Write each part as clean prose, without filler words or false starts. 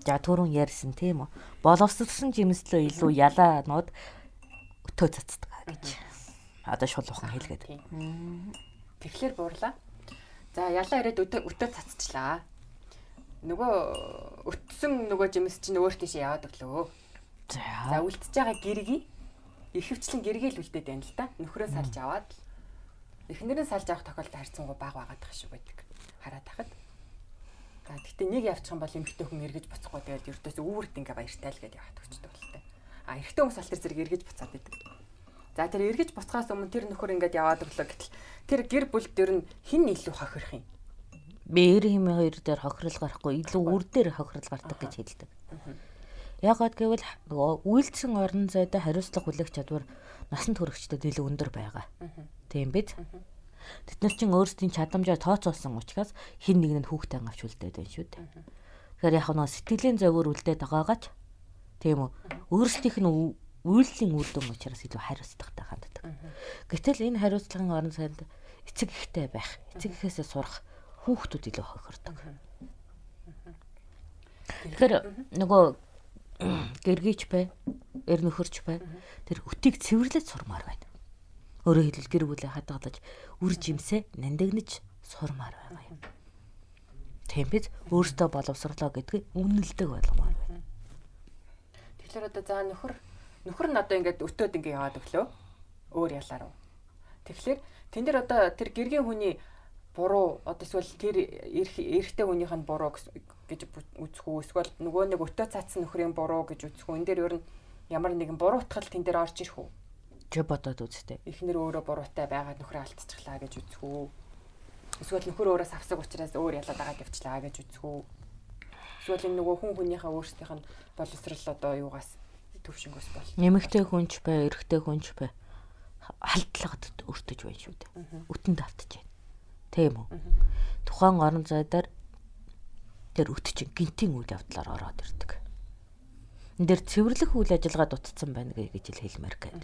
За түрүүн ярьсан тийм үү. Боловсрсон жимслөө илүү ялаанууд өтөө цацдаг гэж. Одоо шулуухан хэлгээд. Тэгэхээр буурлаа. За ялаа ирээд өтөө цацчлаа. Нөгөө өтсөн нөгөө жимс чинь өөр тийш яваад өглөө. За үлдчихэж байгаа гэргийг ихэвчлэн гэргээ л үлдээд байна л да. Нөхрөө салж аваад эхнэрээ салж авах тохиолдолд харьцангуй бага байгаад байгаа шиг байдаг. Хараад тахад. За гэхдээ нэг явчих юм бол эмэгтэй хүн эргэж буцахгүй тэгээд ердөөс үүрд ингээ баяртай л гэдээ яваад өгчдөг л та. Эрэгтэй хүмүүс аль тэр зэрэг эргэж буцаад байдаг. За тэр эргэж буцахаас өмнө тэр нөхөр ингээд яваад өглөө гэтэл тэр гэр бүлд ер нь хин илүү хохирох юм. Мээр хэмээ хоёр дээр хохирол гарахгүй илүү үр дээр хохирол гардаг гэж хэлдэг. Яагаад гэвэл нөгөө үйлдсэн орон зайд хариуцлага хүлээх чадвар насанд хүрэгчдэд илүү өндөр байгаа. Тийм биз? Тэд нар чинь өөрсдийн чадамжаар тооцоолсон учраас хин нэг нь хүүхдээ авч үлдээд байна шүү дээ. Тэгэхээр яг нөгөө сэтгэлийн зовөр үлдээд байгаагач тийм үү? Өөрсдийнх нь үйлсийн үр дүн учраас илүү хариуцлагатай ханддаг. Гэтэл энэ хариуцлагын орон зайд эцэг ихтэй байх, эцэг ихээсээ сурах хүүхдүүд илүү хохирдог. Тэгэхээр нөгөө гэргийч бай, эр нөхөрч бай. Тэр өтийг цэвэрлэж сурмаар байна. Өөрөөр хэлбэл гэр бүлээ хадгалж үр жимсээ нандинаж сурмаар байгаа юм. Тийм биз? Өөртөө боловсрлоо гэдгийг үнэлдэг болгомоор байна. Тэгэхээр одоо за нөхөр нь одоо ингээд өтөөд ингээд яваад өглөө. Өөр ялаа руу. Тэгэхээр тэн дээр одоо тэр гэргийн хүний буруу одоо эсвэл тэр эрэгтэй хүнийх нь буруу гэж үзэх үү? Эсвэл нөгөө нэг өтөө цаацсан нөхрийн буруу гэж үзэх үү? Энд дээр ер нь ямар нэгэн буруу утгал тэн дээр орж ирэх үү? Чи бодоод үзтээ. Эхнэр өөрөө буруутай байгаад нөхрөө алдчихлаа гэж үзэх үү? Эсвэл нөхөр өөрөөс авсаг учраас өөр ялаад байгаа гэвчлээ гэж үзэх үү? Эсвэл энэ нөгөө хүн хүнийхээ өөрсдийнх нь боловсрал одоо юугаас төвшнгөөс бол. Нэмэгтэй хүнч бай, эрэгтэй хүнч бай. Халдлагад өртөж байна шүү дээ. Өтөнд автаж байна. Тийм үү? Тухайн орон зайдаар тэр өт чинь гинтийн үйл явдлаар ороод ирдэг. Энд дэр цэвэрлэх үйл ажиллагаа дутцсан байна гэж хэлмээр гээд.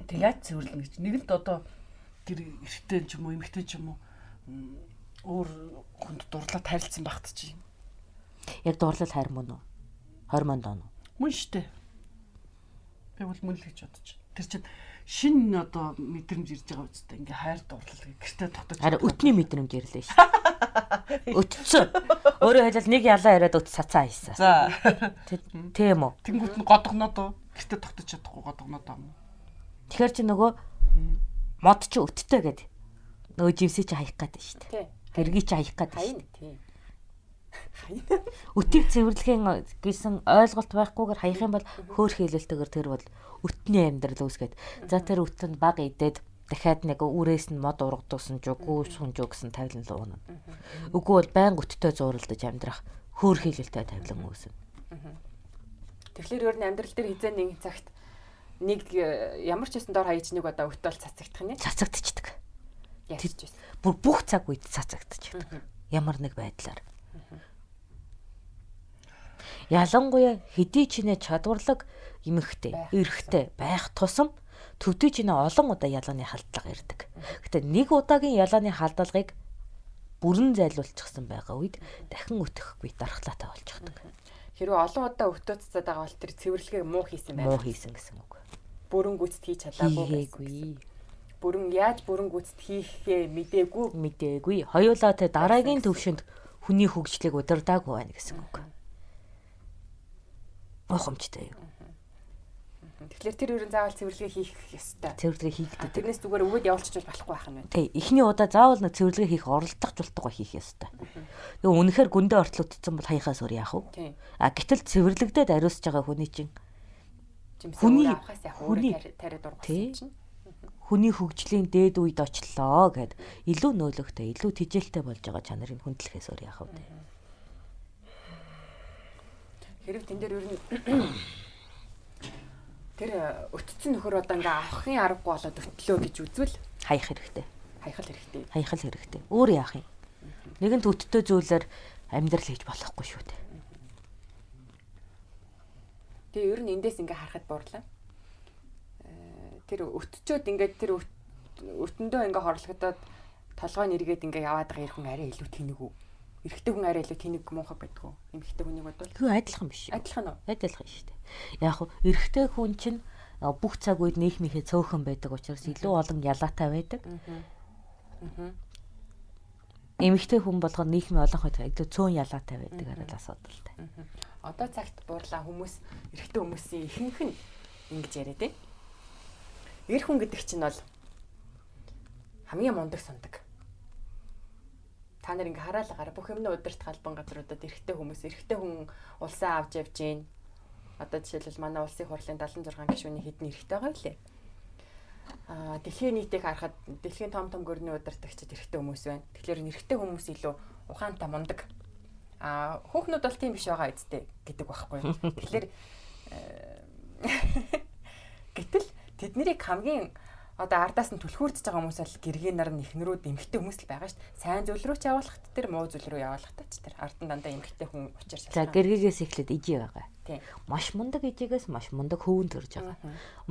Тэг яаж цэвэрлэнэ гэж нэг л одоо гэр эрэгтэй ч юм уу эмэгтэй ч юм уу өөр хүнд дурлаад харилцсан багт чи. Яг дурлал хайр мөн үү? Хормон доо. Мөн штэ. Би бол мөн л гэж бодож. Тэр чинь шинэ одоо мэдрэмж ирж байгаа үстэй ингээ хайр дурлал гэртээ тогтож. Харин өтний мэдрэмж ирлээ ш. Өтцөө. Өөрөө хэлэл нэг ялаа яриад өт цацаа хийсэн. За. Тийм үү? Тэнгүүт нь годгоноод гэртээ тогтож чадахгүй годгоноод юм. Тэгэхээр чи нөгөө мод чи өттэй гэд нөгөө живсээ чи хаях гээд шүү дээ. Гэргий чи хаях гээд шүү дээ. Өтийг цэвэрлэхийн гэсэн ойлголт байхгүйгээр хаях юм бол хөөх хэлэлтэйгээр тэр бол өтний амьдрал үүсгээд за тэр өтөнд баг идээд дахиад нэг үрээс нь мод ургадуулсан ч үгүй сунж гэсэн тавилан л уунана. Үгүй бол байнга өттэй зууралдаж амьдрах хөөх хэлэлтэй тавилан үүснэ. Тэгэхээр өөр нь амьдрал дээр хизээ нэг цагт нэг ямар ч хэсэн дор хаяж нэг удаа өтөөл цацагдах нь. Цацагдчихдаг. Ярьж байсан. Бүр бүх цаг үед цацагдчихдаг. Ямар нэг байдлаар. Ялангуяа хэдий чинээ чадварлаг эмэгтэй, эрэгтэй байх тусам төдий чинээ олон удаа ялааны халдлага ирдэг. Гэтэ нэг удаагийн ялааны халдлагыг бүрэн зайлуулчихсан байгаа үед дахин өтөхгүй дархлаатай болчихдог. Хэрвээ олон удаа өтөө цацаад байгаа бол тэр цэвэрлэгээ муу хийсэн байна. Муу хийсэн гэсэн үг. Бүрэн гүйцэд хийж чадаагүй. Бүрэн яаж бүрэн гүйцэд хийхээ мэдээгүй. Хоёулаа тэ дараагийн төвшөнд хүний хөгжлийг удирдаагүй байна гэсэн үг. Ухамжтай юу. Тэгэхээр тэр ерөн заавал цэвэрлэгээ хийх ёстой. Цэвэрлэгээ хийгддэг. Тэрнээс зүгээр өгөөд явуулчихвал болохгүй байх юм байна. Тий, эхний удаа заавал нэг цэвэрлэгээ хийх оролдох жултгаа хийх ёстой. Тэгээ үнэхээр гүндээ ортол утсан бол хаяхаас өөр яах вэ? Гэтэл цэвэрлэгдээд ариусж байгаа хүний чинь хүний авахаас яах өөрөө тариад ургасан чинь. Хүний хөгжлийн дээд үед очлоо гэд илүү нөөлөгтэй, илүү тижээлтэй болж байгаа чанарыг хүндлэхээс өөр яах вэ? Хэрэг тэн дээр ер нь тэр өтцөн нөхөр одоо ингээ авахын аргагүй болоод өтлөө гэж үзвэл хаях хэрэгтэй. Хаях хэрэгтэй. Өөр яах юм? Нэгэнт өттэй зүйлээр амьдрал хийж болохгүй шүү дээ. Тэгээ ер нь эндээс ингээ харахад буурлаа. Тэр өтчөөд ингээ тэр өтөндөө ингээ хорлогдоод толгой нэргээд ингээ яваад байгаа хэрхэн арай илүү тэнэг үү эрэгтэй хүн арай илүү тэнэг муухай байдгүй. Эмэгтэй хүнийг бодвол Хөө адилхан биш. адилхан уу? Адилхан шүү дээ. Яг хөө эрэгтэй хүн чинь бүх цаг үед нийгмийнхээ цөөхөн байдаг учраас илүү олон ялаатай байдаг. Эмэгтэй хүн болгоод нийгмийн олон хойд илүү цөөн ялаатай байдаг арай л асуудалтай. Одоо цагт буурлаа хүмүүс эрэгтэй хүмүүсийн ихэнх нь ингэж яриад байна. Эр хүн гэдэг чинь бол хамгийн мундаг сандаг. Та нар ингээ хараалгаар бүх юмны удирт галбан газруудад эрэгтэй хүн улсаа авч явж гин. Одоо жишээлбэл манай улсын хурлын 76 гишүүний хэдэн эрэгтэй байгаа лээ. Дэлхийн нийтийг харахад дэлхийн том гөрний удирдагчид эрэгтэй хүмүүс байна. Тэгэхээр эрэгтэй хүмүүс илүү ухаантай мундаг. Хүүхнүүд бол тийм биш байгаа үсттэй гэдэг байхгүй. Тэгэхээр гэтэл тэднийг хамгийн одоо ардаас нь түлхүүрдэж байгаа хүмүүс бол гэргийнар нь ихнэрүүд эмэгтэй хүмүүс л байгаа шүү дээ. Сайн зүйл рүү ч явуулахт тэр муу зүйл рүү явуулахтаа ч тэр ард нь дандаа эмэгтэй хүн учир шалтгаан. За гэргээс эхлээд ижи байгаа. Тийм. Маш мундаг ижигээс маш мундаг хөвөн төрж байгаа.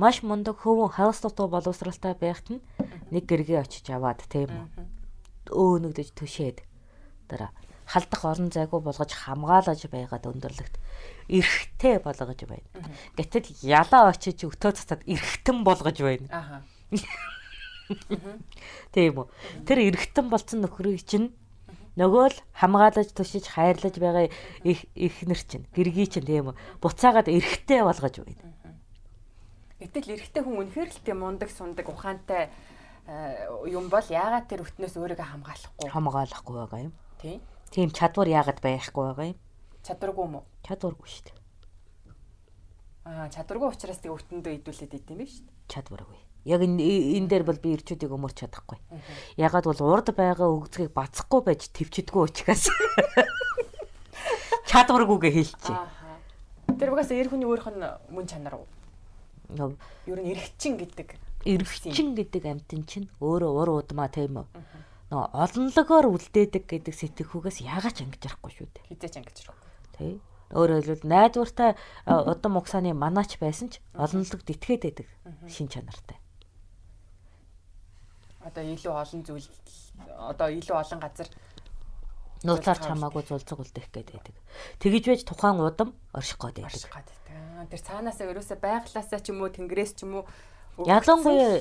Маш мундаг хөвөн хаустуу боловсралтай байхад нь нэг гэргээ очиж аваад тийм үү. Өөнөгдөж төшөөд дараа халдах орон зайгүй болгож хамгаалаж байгаад өндөрлөгт эрхтэй болгож байна. Гэтэл ялаа очиж өтөө цацаад эрхтэн болгож байна. Тийм үү. Тэр эргэтэн болсон нөхрийг чинь нөгөө л хамгаалаж тушиж хайрлаж байгаа эхнэр чинь гэргий чинь тийм үү. Буцаагаад эргэтээ болгож байна. Гэтэл эргэтээ хүн үнэхээр л тийм мундаг сундаг ухаантай юм бол яагаад тэр өтнөөс өөрийгөө хамгаалахгүй байгаа юм. Тийм. Тийм чадвар яагаад байхгүй байгаа юм? Чадваргүй юм уу? Чадваргүй шүү дээ. Чадваргүй учраас тэг өтөндөө идүүлээд идэм биш үү? Чадваргүй. Яг энэ дээр бол би ирчүүдийг өмөрч чадахгүй. Ягаад бол урд байгаа өгзгийг бацахгүй байж төвчдгөө учраас. Чадваргүйгээ хэлчихье. Тэр угаасаа эр хүний өөрийнх нь мөн чанар уу? Ер нь эргчин гэдэг. Эргчин гэдэг амтэн чинь өөрөө ур удмаа тийм үү? Нөгөө олонлогоор үлдээдэг гэдэг сэтгэхүйгээс яагаад ч ангиж ярихгүй шүү дээ. Хизээч ангиж ярихгүй. Тий. Өөрөөр хэлбэл найдвартай удам угсааны манаач байсан ч олонлогд итгээд байдаг шин чанартай. Одоо илүү олон газар нууцаар чамаагүй зулцэг үлдэх гээд байдаг. Тэгэж байж тухайн удам орших гээд байдаг. Тэр цаанаасаа ерөөсөө байглаасаа ч юм уу тэнгэрээс ч юм уу ялангуяа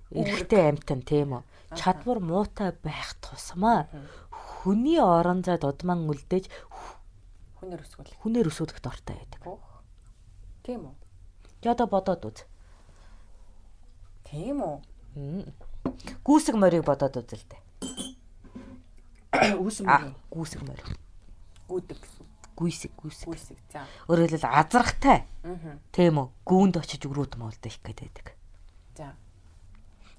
эрэгтэй амтан тийм үү. Чадвар муутай байх тусмаа хүний орон зайд удман үлдээж хүнээр өсгөх дортой байдаг. Тийм үү? Одоо бодоод үз. Тийм үү? Гүүсэг морийг бодоод үз л дээ. Гүүсэг морь. Гүүсэг морь. Гүйдэг гэсэн. Гүйсэг. За. Өөрөөр хэлбэл азрахтай. Тийм үү? Гүүнд очиж өрөөд моолдох гээд байдаг. За.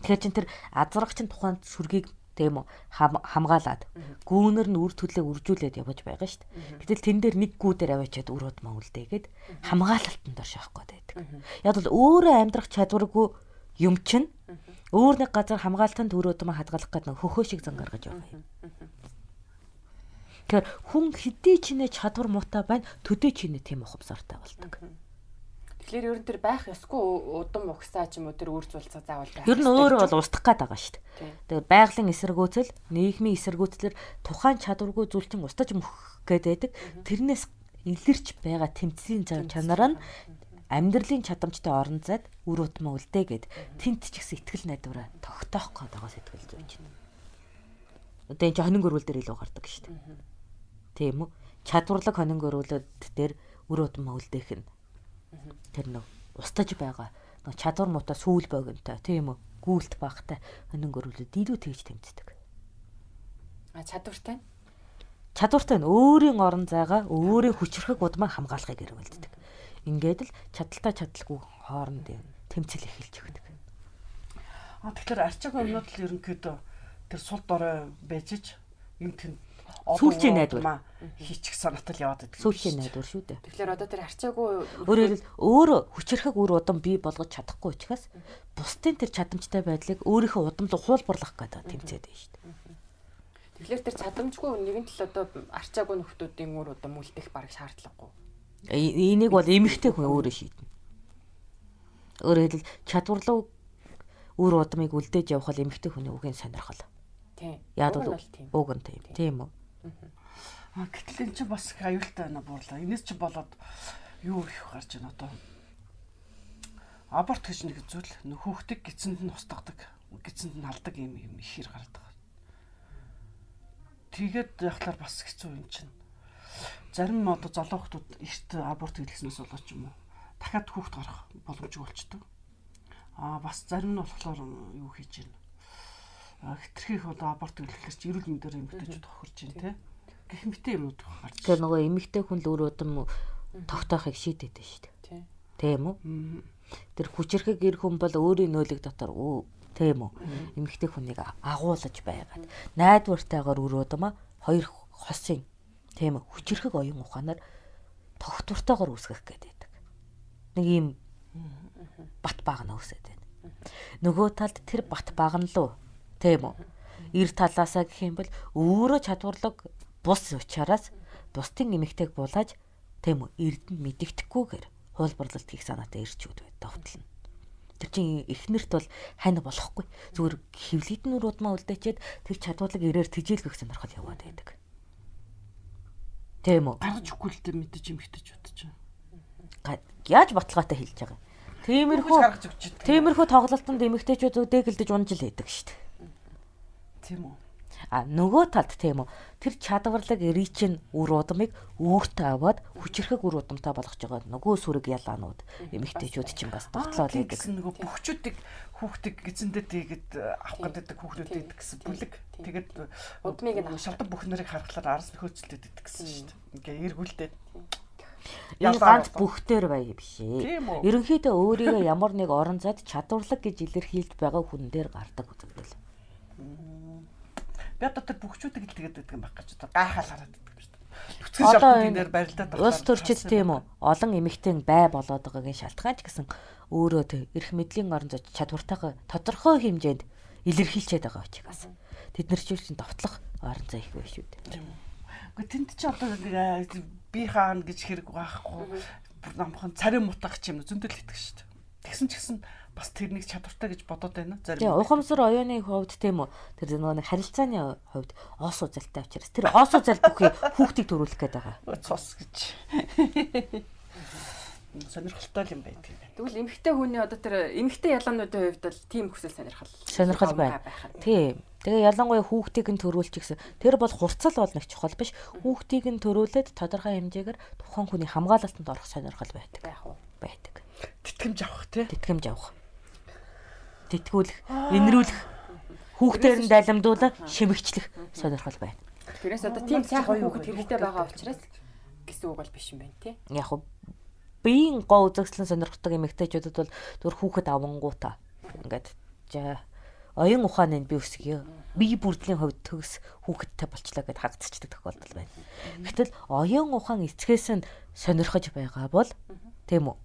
Тэгэхээр чин тэр азрах чин тухайн сүргийг тийм үү хамгаалаад гүүнэр нь үр төлөө үржүүлээд явж байгаа шүү дээ. Гэтэл тэн дээр нэг гүү дээр аваачаад өрөөд моолдээгээд хамгаалалтанд орших гээд байдаг. Яг бол өөрөө амьдрах чадваргүй юм чин өөр нэг газар хамгаалтанд өрөөдмө хадгалах гэдэг хөхөө шиг зан гаргаж байгаа юм. Тэгэхээр хүн хэдий чинээ чадвар муутай байна төдөө чинээ тийм ухамсартай болдог. Тэгэхээр ер нь тэр байх ёсгүй удам угсаа ч юм уу тэр үр зулцаа заавал байх. Ер нь өөрөө бол устгах гээд байгаа шүү дээ. Тэгээд байгалийн эсэргүүцэл, нийгмийн эсэргүүцлэр тухайн чадваргүй зүйл чинь устгаж мөхөх гээд байдаг. Тэрнээс илэрч байгаа тэмцлийн зам чанар нь амьдралын чадамжтай орон зайд үр удмаа үлдээгээд тэнт ч гэсэн ихтгэл найдвараа тогтоох гээд байгаа сэтгэл зүйч юм. Одоо энэ чинь хонин гөрвөл дээр илүү гардаг шүү дээ. Тийм үү? Чадварлаг хонин гөрвөлөд дээр үр удмаа үлдээх нь тэр нөө устж байгаа нөө чадвар муутай сүүл богинтой тийм үү? Гүйлт багтай хонин гөрвөлөд илүү тэгж тэмцдэг. Чадвартай нь өөрийн орон зайгаа өөрийн хүчрхэг удмаа хамгаалахыг эрмэлддэг. Ингээд л чадaltaй хооронд тэмцэл эхэлж өгдөг. Тэгэхээр арчиг өмнөд л ерөнхийдөө тэр сул дорой байжж энэ тэнд сүүлчийн найдвар хийчих санаатал яваад байдаг. Сүүлчийн найдвар шүү дээ. Тэгэхээр одоо тэр арчаагүй өөрөө хүчрхэг үр удам бий болгож чадахгүй учраас бусдын тэр чадамжтай байдлыг өөрийнхөө удамд хуулбарлах гэдэг тэмцээд байна шүү дээ. Тэгэхээр тэр чадамжгүй нэгэн тал одоо арчаагүй нөхдүүдийн үр удам үлдэх бараг шаардлагагүй. Энийг бол эмэгтэй хүн өөрөө шийднэ. Өөрөөр хэлбэл чадварлаг үр удмыг үлдээж явах бол эмэгтэй хүний үгийн сонирхол. Тийм. Яг бол уг нь тийм үү? Гэтэл энэ чинь бас их аюултай байна буурлаа. Энэс чи болоод юу их гарч байна одоо. Аборт гэж нэг зүйл хүүхдийг гидсэнд нь устгадаг, гидсэнд нь алдаг юм ихэр гараад байгаа. Тэгээд яхахлаар бас хэцүү юм чинь. Зарим одоо залуу хүмүүс эрт аборт хийлгэснээс болоод ч юм уу дахиад хүүхд гарах боломжгүй болчдөг. Бас зарим нь болохоор юу хийж байна. Хэтэрхийх одоо аборт хийлгэхлээр ч эрүүл мэндээр эмэгтэйчүүд тохирч байна гэх мэтэй юмуд гарч. Тэгэхээр нөгөө эмэгтэй хүн л өөрөө юм тогтоохыг шийдээд байна шүү дээ. Тийм үү? Тэр хүчрэхэг эр хүн бол өөрийн нөөлөг дотор тийм үү? Эмэгтэй хүнийг агуулж байгаад найдвартайгаар өрөөдөм хоёр хосын тийм үү? Хүчрэхэг оюун ухаанаар тогтвортойгоор үүсгэх гэдэг. Нэг юм бат багна үсээд байна. Нөгөө талд тэр бат багнлуу тийм үү? Эр талаасаа гэх юм бол өөрөө чадварлаг бус учраас бусдын эмэгтэйг булааж тийм үү? Эрдэнэ мэдэгдэхгүйгээр хуулбарлалт хийх санаатай ирчүүд байд давтална. Тэр чинь эхнэрт бол хань болохгүй. Зүгээр хөвлөдөн руудмаа үлдээчээд тэр чадварлаг ирээр тижээлгэх сонирхол яваад байдаг. Тийм үү? Гаргаж өгөхгүй л дээ мэдээж эмэгтэйч бодож байна. Яаж баталгаатай хэлж байгаа юм? гаргаж өгч дээ. Тиймэрхүү тоглолтонд эмэгтэйчүүд дэгэлдэж унжил байдаг шүү дээ. Тийм үү? Нөгөө талд тийм үү? Тэр чадварлаг эрий чинь үр удмыг өөртөө аваад хүчрэхэг үр удамтай болгож байгаа нөгөө сүрэг ялаанууд эмэгтэйчүүд чинь бас тогтлоод байдаг. Гэсэн нөгөө бөхчүүдийг хүүхдийг эзэндээ тэгээд авах гэдэг хүүхдүүд байдаг гэсэн бүлэг. Тэгээд удмыг нь шалдан бүх нарыг харахаар араас нөхөцөлдөд байдаг гэсэн шүү дээ. Ингээ эргүүлдээд. Энэ ганц бүхтээр бай биш ээ. Ерөнхийдөө өөрийгөө ямар нэг орон зайд чадварлаг гэж илэрхийлж байгаа хүн дээр гардаг үзэгдэл. Би одоо тэр бөхчүүдийг л тэгээд байдаг юм байх гэж одоо гайхал хараад байдаг шүү дээ. Бүцгэн шалтгаан дээр барилдаад байгаа. Улс төрчид тийм үү? Олон эмэгтэй бай болоод байгаагийн шалтгаан ч гэсэн өөрөө тэр эрх мэдлийн орон зайд чадвартайгаа тодорхой хэмжээнд илэрхийлчихэд байгаа учраас тэд нар чинь довтлох орон зай их байх шүү дээ. Тийм үү. Гэхдээ тэнд чи одоо би хаана гэж хэрэг байхгүй. Намхан царийн мутах юм зөндөл итгэж шүү дээ. Тэгсэн ч гэсэн бас тэрнийг чадвартай гэж бодоод байна зарим. Тийм ухамсар оюуны хувьд тийм үү? Тэр нэг харилцааны хувьд оос узалтай учраас тэр оос узал бүхий хүүхдийг төрүүлэх гээд байгаа. Цус гэж. Сонирхолтой юм байдаг юм байна. Тэгвэл эмэгтэй хүний одоо тэр эмэгтэй ялгаануудын хувьд бол тийм хүсэл сонирхол байна. Тийм. Тэгээ ялангуяа хүүхдийг нь төрүүлчих гэсэн. Тэр бол хурцал бол нэг чухал биш. Хүүхдийг нь төрүүлээд тодорхой хэмжээгээр тухайн хүний хамгаалалтанд орох сонирхол байдаг. Байдаг. Тэтгэмж авах тий. Тэтгэмж авах. Тэтгүүлэх, инрүүлэх, хүүхдээр нь дайламдуулах, шимэгчлэх сонирхол байна. Тэрээс одоо тийм сайхан хүүхэд хэрэгтэй байгаа учраас гэсэн үг бол биш юм байна тий. Яг уу биеийн гоо үзэгслэн сонирхдаг эмэгтэйчүүдэд бол түр хүүхэд авангуудаа ингээд оюун ухааны би өсгөө. Бие бүрдлийн хувьд төгс хүүхэдтэй болчлаа гэд хагдчихдаг тохиолдол байна. Гэтэл оюун ухаан эцгээс нь сонирхож байгаа бол тийм үү?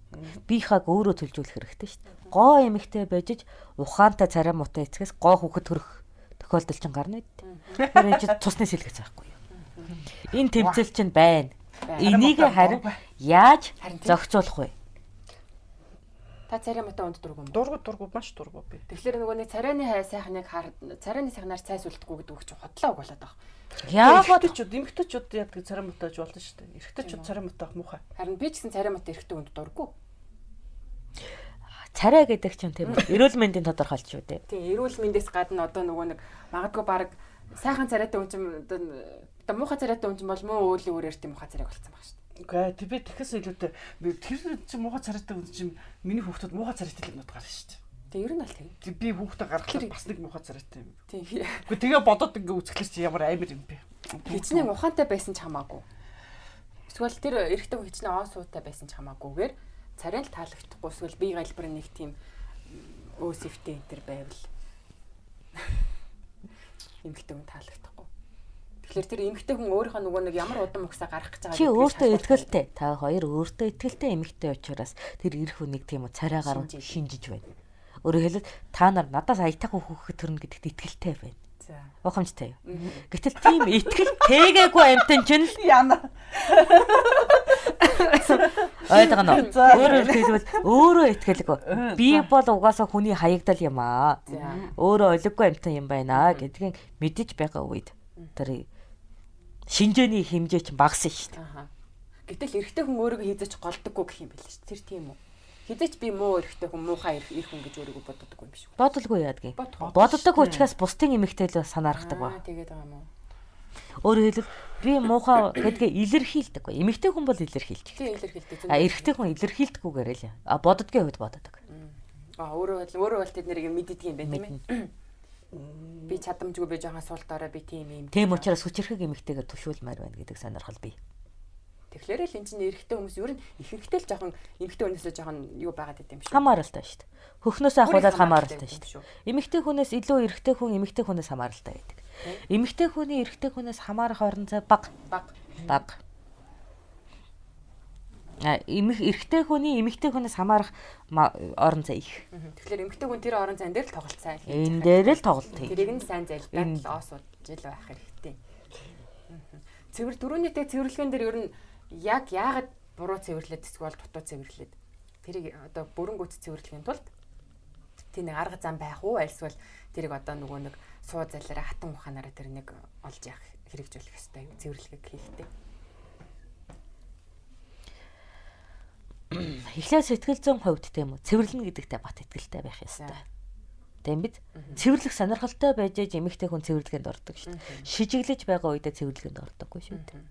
Биехаг өөрөө төлжүүлэх хэрэгтэй шүү дээ. Гоо эмэгтэй байж ухаантай царай муутай эцгээс гоо хүүхэд төрөх тохиолдол чинь гарна үү? Тэр энэ цусны сэлгэц байхгүй юу? Энэ тэмцэл чинь байна. Энийг харин яаж зохицуулах вэ? Та царай муутай унд дургу юм. Дургу маш дургу би. Тэгэхээр нөгөө нэг царайны сайхныг царайны сайхнаар цайсуулдаггүй гэдэг үг чинь хотлоо үг болоод байгаа. Яагаад эмэгтэйчүүд яадаг царай муутай болж болно шүү дээ. Эрэгтэйчүүд царай муутай муухай. Харин би ч гэсэн царай муутай эрэгтэй унд дургу. Царай гэдэг чинь тийм эрүүл мэндийн тодорхойлч шүү дээ. Тийм эрүүл мэндээс гадна одоо нөгөө нэг магадгүй баг сайхан царайтай хүн чинь одоо муухай царайтай хүн чинь бол муу өөлийн үрээр тийм муухай царайг болсон баг шүү. Үгүй би тэгэхээс илүүтэй тэр чинь муухай царайтай хүн чинь миний хүүхдүүд муухай царайтай юмнууд гарна шүү дээ. Тэг ер нь аль тийм. Би хүүхдээ гаргахад бас нэг муухай царайтай юм. Тийм. Үгүй тэгээ бодоод ингээ үзэхлээр чи ямар амар юм бэ? Хичнээн ухаантай байсан ч хамаагүй. Эсвэл тэр эрэгтэй хүн хичнээн оос уутай байсан ч хамаагүйгээр царай л таалагдахгүй эсвэл бие галбар нэг тийм өөсөвтэй энэ төр байвал эмэгтэй хүн таалагдахгүй. Тэгэхээр тэр эмэгтэй хүн өөрийнхөө нөгөө нэг ямар удам өгсөө гарах гэж байгаа чи өөртөө итгэлтэй. Та хоёр өөртөө итгэлтэй эмэгтэй учраас тэр ирэх хүнийг тийм үү царайгаар шинжиж байна. Өөрөөр хэлбэл та нар надаас аятайхан хүүхэд төрнө гэдэгт итгэлтэй байна. За. Ухамжтай юу? Гэтэл тийм итгэл тээгээгүй амтэн чинь л яана. Ойдгаа нөө. Өөрөөр хэлбэл өөрөө итгэлгүй. Би бол угаасаа хүний хаягдал юм аа. Өөрөө олиггүй амтан юм байна гэдгийг мэдэж байгаа үед тэр Шинжээний хэмжээ чинь багасан шүү дээ. Аха. Гэтэл эрэгтэй хүн өөрийгөө хизээч голдоггүй гэх юм байл шүү дээ. Тэр тийм үү? Хизээч би муу эрэгтэй хүн, муухай эрх хүн гэж өөрийгөө боддоггүй юм биш үү? Бодолгүй яадгийн. Бодох. Боддог учраас бусдын эмэгтэй л санаарахдаг ба. Тэгээд байгаа юм уу? Өөрөөр хэлбэл би муухай гэдгээ илэрхийлдэг. Эмэгтэй хүн бол илэрхийлж. Тийм илэрхийлдэг. Эрэгтэй хүн илэрхийлдэггүйгээр л. Боддгийн хувьд боддог. Өөрөө бол тэд нэрийг мэддэг юм байна тийм ээ. Би чадамжгүй би жоохон сул дорой би тийм юм. Тийм учраас хүчрхэг эмэгтэйгээр тушуулмаар байна гэдэг сонирхол бий. Тэгэхээр л энэ чинь эрэгтэй хүмүүс ер нь ихэнхдээ л жоохон эмэгтэй хүнээсээ жоохон юу байгаад идэм шүү. Хамааралтай шүү дээ. Хөхнөөсөө ахуулаад хамааралтай шүү дээ. Эмэгтэй хүнээс илүү эрэгтэй хүн эмэгтэй хүнээс хамааралтай байдаг. Эмэгтэй хүний эрэгтэй хүнээс хамаарах орон зай бага. Эрэгтэй хүний эмэгтэй хүнээс хамаарах орон зай их. Тэгэхээр эмэгтэй хүн тэр орон зайн дээр л тоглолцоо. Энэ дээр л тоглолт хий. Тэрийг нь сайн зайлдаад лоос удаж байх хэрэгтэй. Цэвэр дөрөвнийтэй цэвэрлэгэн дээр ер нь яг яагаад буруу цэвэрлээд эсвэл дутуу цэвэрлээд тэрийг одоо бүрэнгүүц цэвэрлэхийн тулд тийм нэг арга зам байх уу альсвал тэрийг одоо нөгөө нэг суу залраа хатан ухаанаараа тэр нэг олж явах хэрэгжүүлэх хэрэгтэй юу цэвэрлэгийг хийхдээ. Эхлээ сэтгэл зүйн хувьд тийм үү цэвэрлэнэ гэдэгтээ бат итгэлтэй байх ёстой. Тийм бид цэвэрлэх сонирхолтой байж эмэгтэй хүн цэвэрлэгэнд ордог шүү дээ. Шижиглэж байгаа үедээ цэвэрлэгэнд ордоггүй шүү дээ.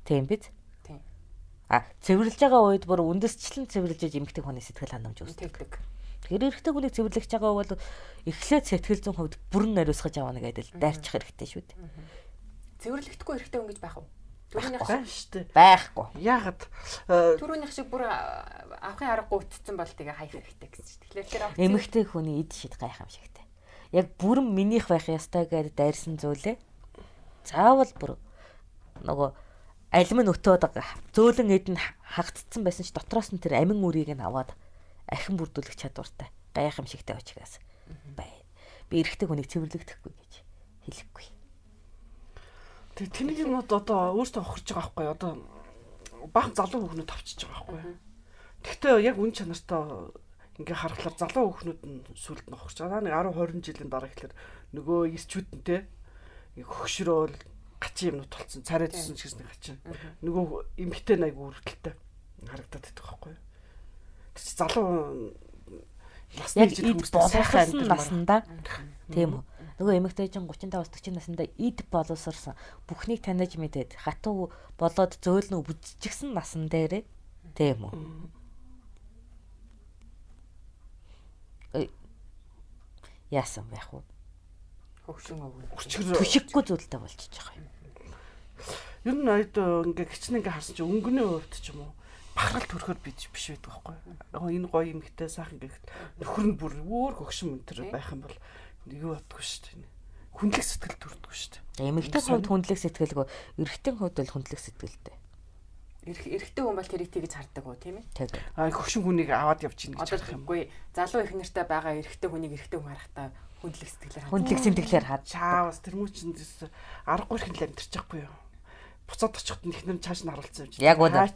Тийм бид. Тийм. Цэвэрлж байгаа үед бүр үндэсчлэн цэвэрлж эмэгтэй хүний сэтгэл ханамж үүсдэг. Тэгэхээр эрэгтэй хүнийг цэвэрлэж байгаа бол эхлээд сэтгэл зүйн хувьд бүрэн нариусгаж авна гэдэг л дайрчих хэрэгтэй шүү дээ. Цэвэрлэгдэхгүй эрэгтэй хүн гэж байх уу? Төрөөнийх шүү дээ. Байхгүй. Яагаад төрөөнийх шиг бүр авахын аргагүй утцсан бол тэгээ хаях хэрэгтэй гэсэн чинь. Тэгэхээр тэр эмэгтэй хүний эд шид гайхамшигтай. Яг бүрэн минийх байх ёстой гэдээ дайрсан зүйлээ заавал бүр нөгөө алим нь өтөөд зөөлөн эд нь хагдцсан байсан ч дотроос нь тэр амин үрийг нь аваад ахин бүрдүүлэх чадвартай гайхамшигтай учраас бай. Би эрэгтэй хүнийг цэвэрлэгдэхгүй гэж хэлэхгүй. тэг тэнийг юм одоо өөртөө хохирж байгаа байхгүй одоо бахан залуу хүүхнүүд авчиж байгаа байхгүй. Гэхдээ яг үн чанартай ингээ харахаар залуу хүүхнүүд нь сүлд нь хохирч байгаа. Нэг 10 20 жилийн дараа ихлээр нөгөө ирчүүдэнтэй хөгшрөөл гачин юмнууд толцсон царай зүсэн ч гэсэн гачин. Нөгөө эмхтэй найг үргэлтэлтэй харагдаад байдаг байхгүй. Тэг чи залуу насны жил боловсрсан наснда тийм үү. Нөгөө эмэгтэйжин 35-40 наснда эд боловсрсан бүхнийг таних мэдээд хатуу болоод зөөлнө бүжчихсэн насан дээр тийм үү. Яасан байх вэ? хөгшин өвгөн. Түшиггүй зүйлтэй болчихж байгаа юм. Ер нь ингээ гिचэн ингээ харсан чи өнгөний хувьд ч юм уу бахархал төрөхөөр биш байдаг байхгүй. Яг энэ гоё эмэгтэй сайхан гэх нөхөр нь бүр өөр хөгшин мөнтөр байх юм бол юу боддгоо шүү дээ. Хүндлэх сэтгэл төрдгөө шүү дээ. Эмэгтэй хувьд хүндлэх сэтгэлгүй, эрэгтэй хувьд бол хүндлэх сэтгэлтэй. Эрэгтэй хүн бол тэрийг тэгж хардаг уу тийм ээ? Хөгшин хүнийг аваад явж ийн гэж харах юм. Үгүй залуу их нэртэй байгаа эрэгтэй хүнийг эрэгтэй хүн харахтаа хүндлэх сэтгэлээр хаа. Хүндлэх сэтгэлээр хаад. Чаавас тэр мүү чин аргагүй их л амьдэрч байхгүй юу? Буцаад очиход нь ихнэр чааш нь харуулсан юм чи. Яг үнэ.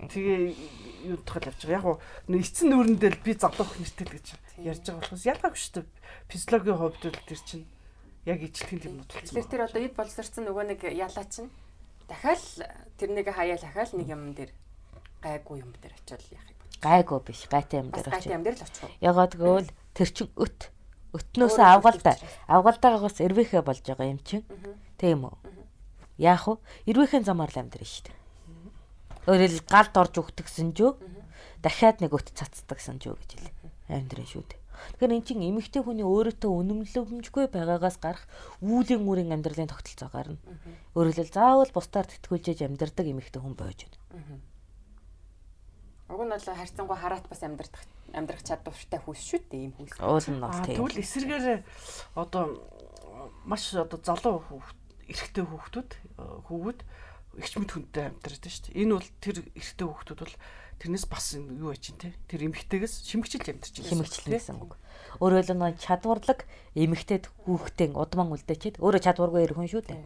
Тэгээ юу тохиол явж байгаа. Яг гоо эцэн нүүрэндээ би залуух нэртэй л гэж ярьж байгаа болохоос ялгаагүй шүү дээ. Физиологийн хувьд л тэр чинь яг ижлэхэн юм утгалцсан. Тэгэхээр тэр одоо эд боловсрсан нөгөө нэг ялаа чинь дахиад тэрнийг хаяал ахаал нэг юм дээр гайгүй юм дээр очиод яах юм. Гайгүй биш, гайтай юм дээр очиод. Гайтай юм дээр л очих. Ягаад гэвэл тэр чин өтнөөсөө авгалтай. Авгалтаагаас эрвэхэ болж байгаа юм чин. Тийм үү? Яах вэ? Эрвэхэн замаар л амьдрын шүү дээ. Өөрөөр галд орж өгтгсөн жөө. Дахиад нэг өт цацдагсан жөө гэж хэлээ. Амьдрын шүү дээ. Тэгэхээр эн чинь эмэгтэй хүний өөрөөтөө үнэмлэмжгүй байгаагаас гарах үүлийн үрийн амьдралын тогтолцоо гарна. Өөрөөр заавал бусдаар тэтгүүлжээж амьдрдаг эмэгтэй хүн байж байна. Уг нь бол харьцангуй хараат бас амьдрах чадвартай хүс шүү дээ ийм хүс. Уул нь бол тийм. Тэгвэл эсрэгээр одоо маш одоо залуу эрэгтэй хүүхдүүд ихч мэд хүнтэй амьдраад шүү дээ. Энэ бол тэр эрэгтэй хүүхдүүд бол тэрнээс бас юу байж ин те. Тэр эмэгтэйгээс шимэгчилж амьдарч байна. Шимэгчлэн гэсэн үг. Өөрөөр хэлбэл чадварлаг эмэгтэйд хүүхдээ удман үлдээчихэд өөрөө чадваргүй хүн шүү дээ.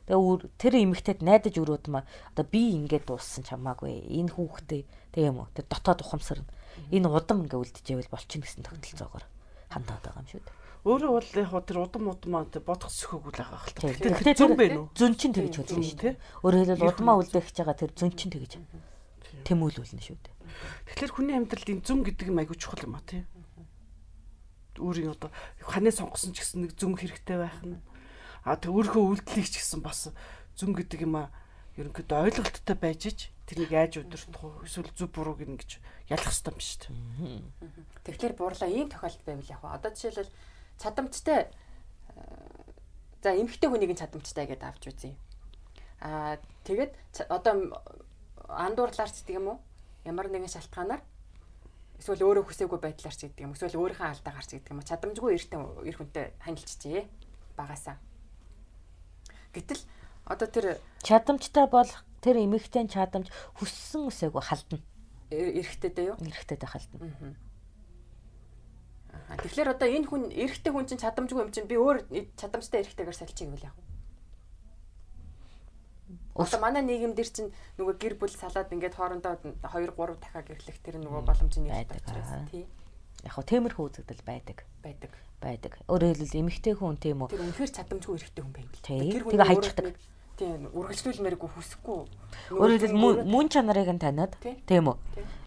Тэгээ тэр эмэгтэйд найдаж өрөөдмө одоо би ингээд дууссан чамаагүй. Энэ хүүхдээ тийм үү. Тэр дотоод ухамсар нь энэ удам ингээ үлдэжээвэл болчихно гэсэн тогтолцоогоор хандаад байгаа юм шүү дээ. Өөрөө бол яг тэр удам тэр бодох сөхөөгүй л байгаа хэл. Тэгтээ Зүн бэ нү? зүн чинь тэгж хөдлөн шүү дээ. Өөрөөр хэлбэл удмаа үлдээх гэж байгаа тэр зүн чинь тэгж тэмүүлүүлнэ шүү дээ. Тэгэхээр хүний амьдралд энэ зүн гэдэг юм айгүй чухал юм а тий. Өөрийн одоо ханаа сонгосон ч гэсэн нэг зүн хэрэгтэй байх нь. Тэг өөрийнхөө үйлдэлийг ч гэсэн бас зүн гэдэг юм а ерөнхийдөө ойлголттой байж ич тэрнийг яаж удирдах вэ? Эсвэл зөв бурууг ингэж ялах хэрэгтэй юм шүү дээ. Тэгэхээр буурлаа ийм тохиолдол байвал яг одоо жишээлбэл чадамжтай за эмэгтэй хүнийг нь чадамжтай гэдээ авч үзье. Тэгээд одоо андуурлаар ч гэдэг юм уу? Ямар нэгэн шалтгаанаар эсвэл өөрөө хүсээгүй байдлаар ч гэдэг юм. Эсвэл өөрийнхөө алдаагаар ч гэдэг юм. Чадамжгүй эр хүнтэй ханилчжээ багасаа. Гэтэл одоо тэр чадамжтай бол тэр эмэгтэй чадамж хүссэн үсээгүй халдна. Эрэгтэйдээ юу? Эрэгтэйдээ халдна. Тэгэхээр одоо энэ хүн эрэгтэй хүн чинь чадамжгүй юм чинь би өөр чадамжтай эрэгтэйгээр салчих гэвэл яг. Одоо манай нийгэм дээр чинь нөгөө гэр бүл салаад ингээд хоорондоо 2 3 дахиад гэрлэх тэр нөгөө боломж нь байдаг тий. Яг хөө темирхүү үзэгдэл байдаг. Өөрөөр хэлбэл эмэгтэй хүн тийм үү? Тэр үнэхээр чадамжгүй эрэгтэй хүн байвал. Тэр хүн хайчдаг. Тийм үргэлжлүүлмээргүй хүсэхгүй. Өөрөөр хэлбэл мөн чанарыг нь таниад тийм үү?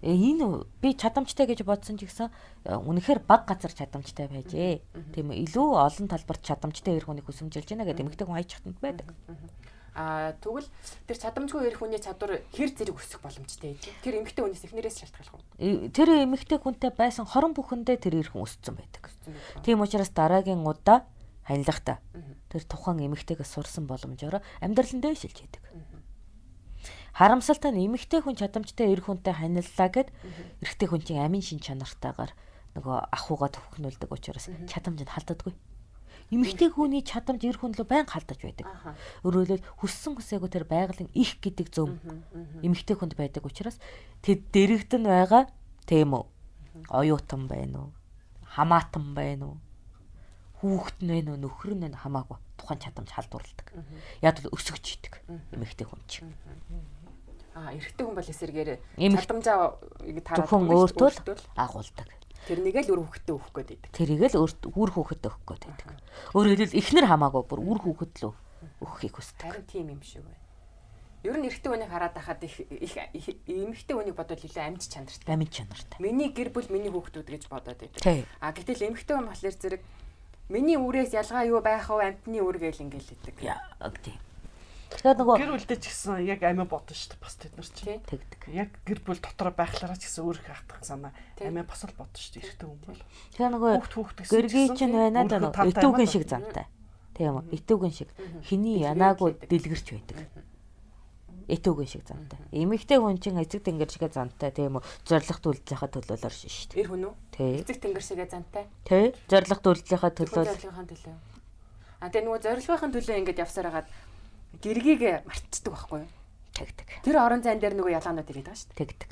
Энэ би чадамжтай гэж бодсон ч гэсэн үнэхээр баг газар чадамжтай байжээ. Тийм үү? Илүү олон талбарт чадамжтай эр хүнийг хүсэмжилж байна гэдэг эмэгтэй хүн хайчдаг байдаг. Тэгвэл тэр чадамжгүй эр хүний чадвар хэр зэрэг өсөх боломжтой юм. Тэр эмэгтэй хүнээс эхнэрээс шалтгаалах уу? Тэр эмэгтэй хүнтэй байсан хорон бүхэндээ тэр эр хүн өссөн байдаг. Тийм учраас дараагийн удаа ханилахтаа тэр тухайн эмэгтэйгээс сурсан боломжоор амьдралын дэвшилж идэг. Харамсалтай нь эмэгтэй хүн чадамжтай эр хүнтэй ханиллаа гэд эрэгтэй хүн чинь амин шин чанартайгаар нөгөө ахуйгаа төвхнүүлдэг учраас чадамж нь халддаггүй. Эмэгтэй хүний чадамж эр хүн лөө байнга халдаж байдаг. Өөрөөр хэлбэл хүссэн хүсээгүй тэр байгалийн их гэдэг зөв эмэгтэй хүнд байдаг учраас тэд дэрэгдэн байгаа тийм үү? Оюутан байна уу? Хамаатан байна уу? Хүүхэд нь байна уу? Нөхөр нь хамаагүй тухайн чадамж халдварладаг. Яг л өсөж идэг эмэгтэй хүн чинь. Эрэгтэй хүн бол эсэргээр чадамжаа таараад өөртөө агуулдаг. Тэрнийг л үр хүүхэдтэй өгөх гээд байдаг. Тэрийг л үр хүүхэдтэй өгөх гээд байдаг. Өөрөөр хэлбэл эхнэр хамаагүй бүр үр хүүхэд л өгөхийг хүсдэг. Харин тийм юм шиг байна. Ер нь эрэгтэй хүнийг хараад байхад их эмэгтэй хүнийг бодвол илүү амьд чанартай. Амьд чанартай. Миний гэр бүл миний хүүхдүүд гэж бодоод байдаг. Гэтэл эмэгтэй хүн болохоор зэрэг миний үрээс ялгаа юу байх вэ? Амьтны үр гээл ингээл хэлдэг. Тийм. Тэгэхээр нөгөө гэр бүлдээ ч гэсэн яг амиа бодно шүү дээ бас тэд нар чинь тэгдэг. Яг гэр бүл дотор байхлаараа ч гэсэн өөрөө хатах санаа амиа бас л бодно шүү дээ эрэгтэй хүн бол. Тэгэхээр нөгөө гэргий чинь байна даа нөгөө итүүгэн шиг зантай. Тийм үү? Итүүгэн шиг хиний янаагүй дэлгэрч байдаг. Итүүгэн шиг зантай. Эмэгтэй хүн чинь эцэг тэнгэр шигээ зантай тийм үү? Зоригт үйлдэлийнхаа төлөөлөр шүү дээ. Эр хүн үү? Эцэг тэнгэр шигээ зантай. Тий. Зоригт үйлдэлийнхаа төлөөлөл. Тэгээ нөгөө зорилгын төлөө ингэж явсаар хагаад гэргийг мартчихдаг байхгүй юу? Тэгдэг. Тэр орон зайн дээр нөгөө ялгаанууд ирээд байгаа шүү дээ. Тэгдэг.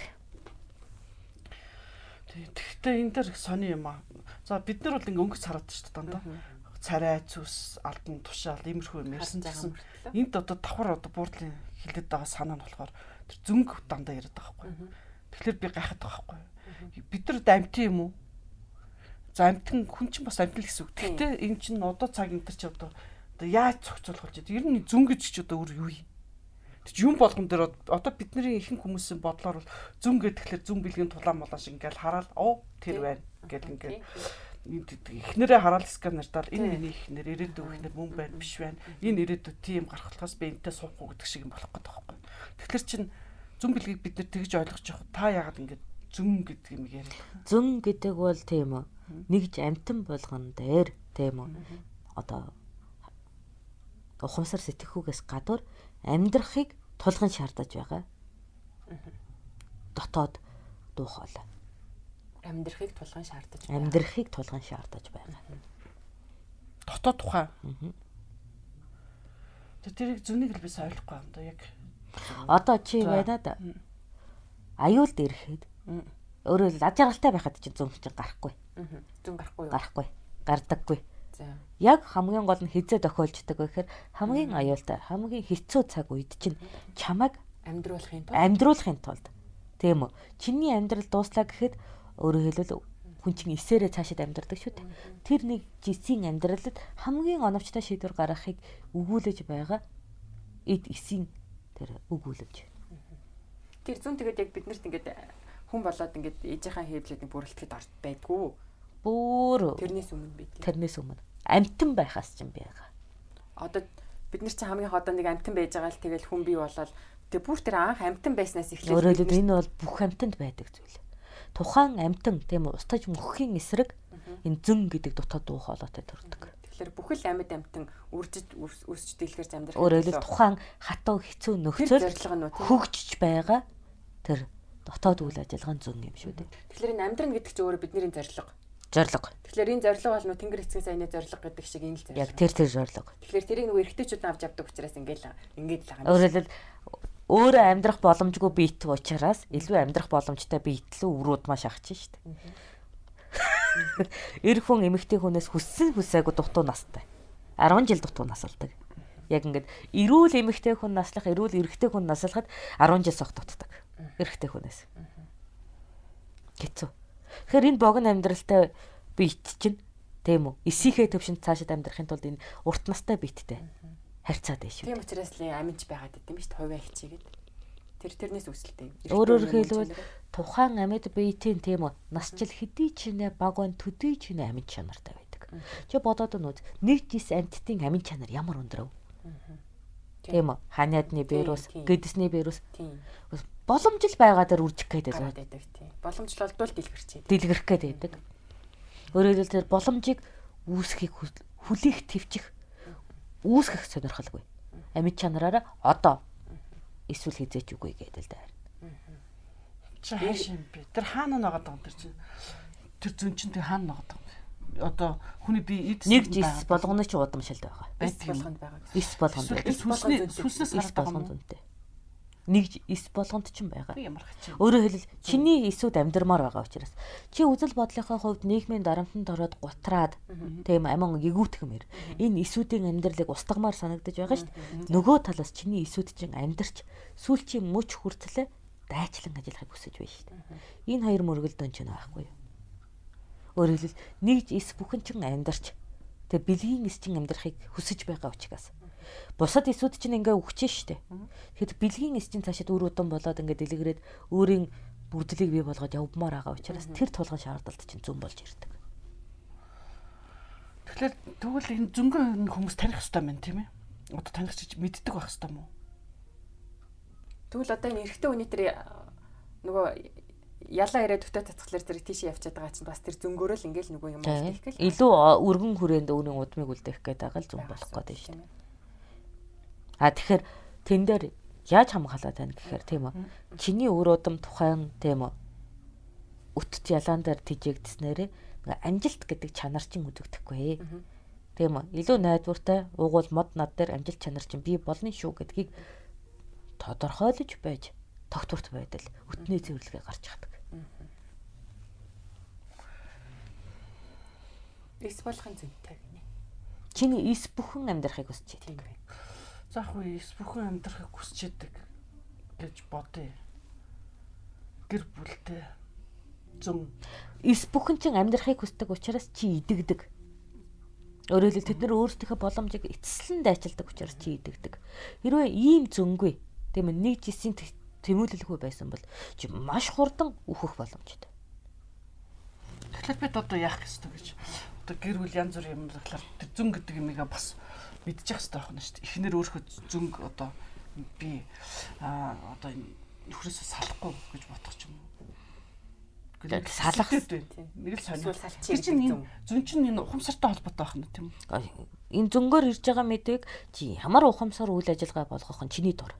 Тэгэхдээ энэ дэр сони юм аа. За бид нар бол ингээ өнгөц хараад шүү дээ дандаа. Царай, цус, алдан, тушаал, иймэрхүү юм ярьсан гэсэн. Энд одоо давхар одоо буурдлын хилдэд байгаа санаа нь болохоор тэр зөнгө дандаа яриад байгаа байхгүй юу? Тэгэхээр би гайхаад байгаа байхгүй юу? Бид нар амьтан юм уу? За амьтан хүн чинь бас амьтан л гэсэн үг. Гэхдээ энэ чинь одоо цаг энэ төр чи одоо яаж зохицуулах болж байна? Ер нь зүн гэж ч одоо өөр юу юм? Тэг чи юм болгон дээр одоо бидний ихэнх хүмүүсийн бодлоор бол зүн гэхэлэр зүн бэлгийн тулаан молоо шиг ингээл хараад тэр байна гэл ингээл эхнэрээ хараал сканертал энэ миний эхнэр ирээдүйн эхнэр мөн байна биш байна. Энэ ирээдүйд тийм гарахлахаас би энэтэй суухгүй гэдэг шиг юм болох гэдэг байхгүй. Тэгэхээр чин зүн бэлгийг бид нэр тэгж ойлгож явах. Та яагаад ингээд зүн гэдэг юм яриад? Зүн гэдэг бол тийм үү? Нэгж амтан болгон дээр тийм үү? Одоо ухамсар сэтгэхүйгээс гадуур амьдрахыг тулгын шаардаж байгаа. Дотоод дуух хоол. Амьдрахыг тулгын шаардаж байгаа. Амьдрахыг тулгын шаардаж байгаа. Дотоод тухай. Тэрийг зүнийг л бис ойлгохгүй юм да яг. Одоо чи байна да. Аюулд ирэхэд өөрөө л ажралтай байхад чи зүн чинь гарахгүй. Зүн гарахгүй юу? Гарахгүй. Гардаггүй. Яг хамгийн гол нь хизээ тохиолждаг гэхээр хамгийн аюултай, хамгийн хэцүү цаг үед чинь чамайг амьдруулахын тулд тийм үү? Чиний амьдрал дууслаа гэхэд өөрөөр хэлбэл хүн чинь эсээрээ цаашид амьдардаг шүү дээ. Тэр нэг жисийн амьдралд хамгийн оновчтой шийдвэр гаргахыг өгүүлж байгаа эд эсийн тэр өгүүлж. Тэр зүүн тэгээд яг биднэрт ингээд хүн болоод ингээд ээжийнхаа хийвлүүдийг бүрэлдэхэд орд байдгүй. Бүр Тэрнээс өмнө бид. тэрнээс өмнө амтан байхаас ч юм байгаа. Одоо бид нар чинь хамгийн одоо нэг амтан байж байгаа л тэгэл хүн бий болоод тэг бүр тэр анх амтан байснаас эхлээд Өөрөөр хэлбэл энэ бол бүх амтанд байдаг зүйл. Тухайн амтан тийм үү устгаж мөхийн эсрэг энэ зөн гэдэг дутаа дуу хоолойтой төрдөг. тэгэхээр бүхэл амьд амтан үрсэж дэлгэрч амьдрах. Өөрөөр хэлбэл тухайн хатуу хэцүү нөхцөл зорилго нь үү хөгжиж байгаа тэр дотоод үйл ажиллагааны зөн юм шүү дээ. тэгэхээр энэ амьдрал гэдэг чинь өөрөө бидний зорилго. Зорилго. Тэгэхээр энэ зорилго бол нөө Тэнгэр эцгийн sayны зорилго гэдэг шиг энэ л зорилго. Яг тэр зорилго. Тэгэхээр тэрийг нөгөө эргэжтэйчүүд авч явдаг учраас ингээд л байгаа юм. Өөрөөр хэлбэл өөрөө амьдрах боломжгүй биет учраас илүү амьдрах боломжтой биетлүү өрөөд маш ахчих шүү дээ. Эр хүн эмэгтэй хүнээс хүссэн хүсээгүй дутуу настай. 10 жил дутуу насалдаг. Яг ингээд эрүүл эмэгтэй хүн наслах, эрүүл эрэгтэй хүн наслахад 10 жил сох дутдаг. Эрэгтэй хүнээс. Гэцүү. Тэгэхээр энэ богино амьдралтай биет чинь тийм үү? Эсийнхээ төвшөнд цаашид амьдрахын тулд энэ урт настай биеттэй харьцаад байна шүү. Тийм учраас л амьж байгаад идэм биш хувиа хичээгээд. Тэрнээс үүсэлтэй. Өөрөөр хэлбэл тухайн амьд биетийн тийм үү? Насчил хэдий ч нэ баг он төдий ч нэ амьд чанартай байдаг. Чи бодоод нүд нэг жис амьтдын амьд чанар ямар өндөр вэ? Тийм үү? Ханиадны вирус, гэдэсний вирус. Тийм. Боломж л байгаа дээр үржих гээд байдаг. Тийм. Боломж л олдвол дэлгэрчээ. Дэлгэрэх гээд байдаг. Өөрөөр хэлбэл тэр боломжийг үүсхийг хүлээх твчих үүсгэх сонирхолгүй. Амьд чанараараа одоо эсвэл хизээч үгүй гэдэг л дээ. Чи хааш юм бэ? Тэр хаана нагаад байгаа юм тэр чинь? Тэр зүүн чинь тэр хаана нагаад байгаа юм? Одоо хүний бие эд нэг жис болгоно ч удамшилт байгаа. Эс болгонд байгаа. Эс болгонд. Сүнснээс харагдах юм үнтэй. Нэг эс болгонд ч юм байгаа. Өөрөөр хэлбэл чиний эсүүд амьдрмаар байгаа учраас чи үзэл бодлынхаа хувьд нийгмийн дарамтанд ороод гутраад тийм амин эгүүтгэмээр энэ эсүүдийн амьдралыг устгамаар санагдаж байгаа шүү дээ. Нөгөө талаас чиний эсүүд чинь амьдрч сүүлчийн мөч хүртлээ дайчлан ажиллахыг хүсэж байна шүү дээ. Энэ хоёр мөргөлдөөн ч байхгүй юу? Өөрөөр хэлбэл нэг эс бүхэн чинь амьдрч тэгээ бэлгийн эс чинь амьдрахыг хүсэж байгаа учраас бусад эсүүд чинь ингээ өгч штэ. Тэгэхэд бэлгийн эс чинь цаашид үр удам болоод ингээ дэлгэрээд өөрийн бүгдлийг бий болгоод явмаар байгаа учраас тэр тулгын шаардлагат чинь зүүн болж ирдэг. Тэгэхээр тэгвэл энэ зөнгөн хүмүүс таних хэрэгтэй байна тийм ээ? Одоо таних чиж мэддэг байх хэрэгтэй мó? Тэгвэл одоо энэ эрэгтэй хүний тэр нөгөө ялаа ирээд өтөө цацглаар тэр тийш явчихад байгаа чинь бас тэр зөнгөөрөө л ингээл нөгөө юм хэлэх гэл. Илүү өргөн хүрээнд өөрийн удмыг үлдээх гээд байгаа л зүүн болох гээд шүү дээ. Тэгэхээр тэн дээр яаж хамгаалаад байна гэхээр тийм үү? Чиний өр удам тухайн тийм үү? Өтт ялаан дээр тижээгдснээр амжилт гэдэг чанар чинь үзэгдэхгүй. Тийм үү? Илүү найдвартай уугуул мод над дээр амжилт чанар чинь бий болно шүү гэдгийг тодорхойлож байж тогтворт байдал өтний цэвэрлэгээ гарч чаддаг. Эс болохын зүйтэй гинэ. Чиний эс бүхэн амьдрахыг хүсэж тийм байна. Заах уу эс бүхэн амьдрахыг хүсэж байдаг гэж бодъё. Гэр бүлтэй зүүн эс бүхэн чинь амьдрахыг хүсдэг учраас чи идэгдэг. Өөрөөр хэлбэл тэд нар өөрсдийнхөө боломжийг эцэслэн дайчилдаг учраас чи идэгдэг. Хэрвээ ийм зөнгөө тийм ээ нэг жисийн тэмүүлэлгүй байсан бол чи маш хурдан үхэх боломжтой. Тэгэхээр бид одоо яах ёстой гэж. Одоо гэр бүл янз бүр юм захлаар тэр зүүн гэдэг юмыг бас мэдчих хэрэгтэй байна шүү дээ. Эхнэр өөрөө зөнгө одоо би одоо нөхрөөсөө салахгүй гэж бодох ч юм уу. Салах нэг л сонир. Тэр чинь зүүн чинь энэ ухамсартай холбоотой байх нь тийм үү? Энэ зөнгөөр ирж байгаа мэдээг чи ямар ухамсар үйл ажиллагаа болгох нь чиний дур.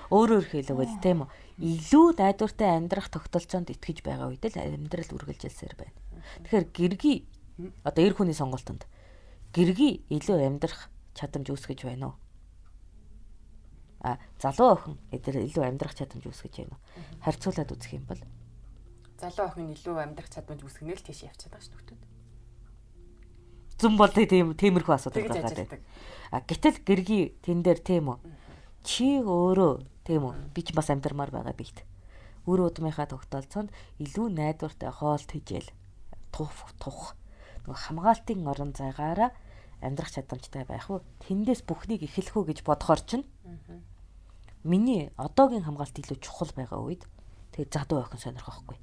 Өөрөөр хэлбэл тийм үү? Илүү найдвартай амьдрах тогтолцоонд итгэж байгаа үед л амьдрал үргэлжилсээр байна. Тэгэхээр гэргий одоо эр хүний сонголтонд гэргий илүү амьдрах чадамж үүсгэж байна уу? Залуу охин эдгээр илүү амьдрах чадамж үүсгэж байна уу? Харьцуулаад үзэх юм бол залуу охин илүү амьдрах чадамж үүсгэнэ л тийш явчихад байгаа ш нөхдүүд. Зүн бол тиймэрхүү асуудал байгаа. Гэтэл гэргий тэн дээр тийм үү? Чи өөрөө тийм үү? Би ч бас амьдрмаар байгаа биет. үр удмынхаа тогтолцоонд илүү найдвартай хоол тэжээл тух нөгөө хамгаалтын орон зайгаараа амьдрах чадамжтай байх уу? Тэндээс бүхнийг эхлэх үү гэж бодохоор чинь миний одоогийн хамгаалт илүү чухал байгаа үед тэгээ задуу охин сонирхохгүй.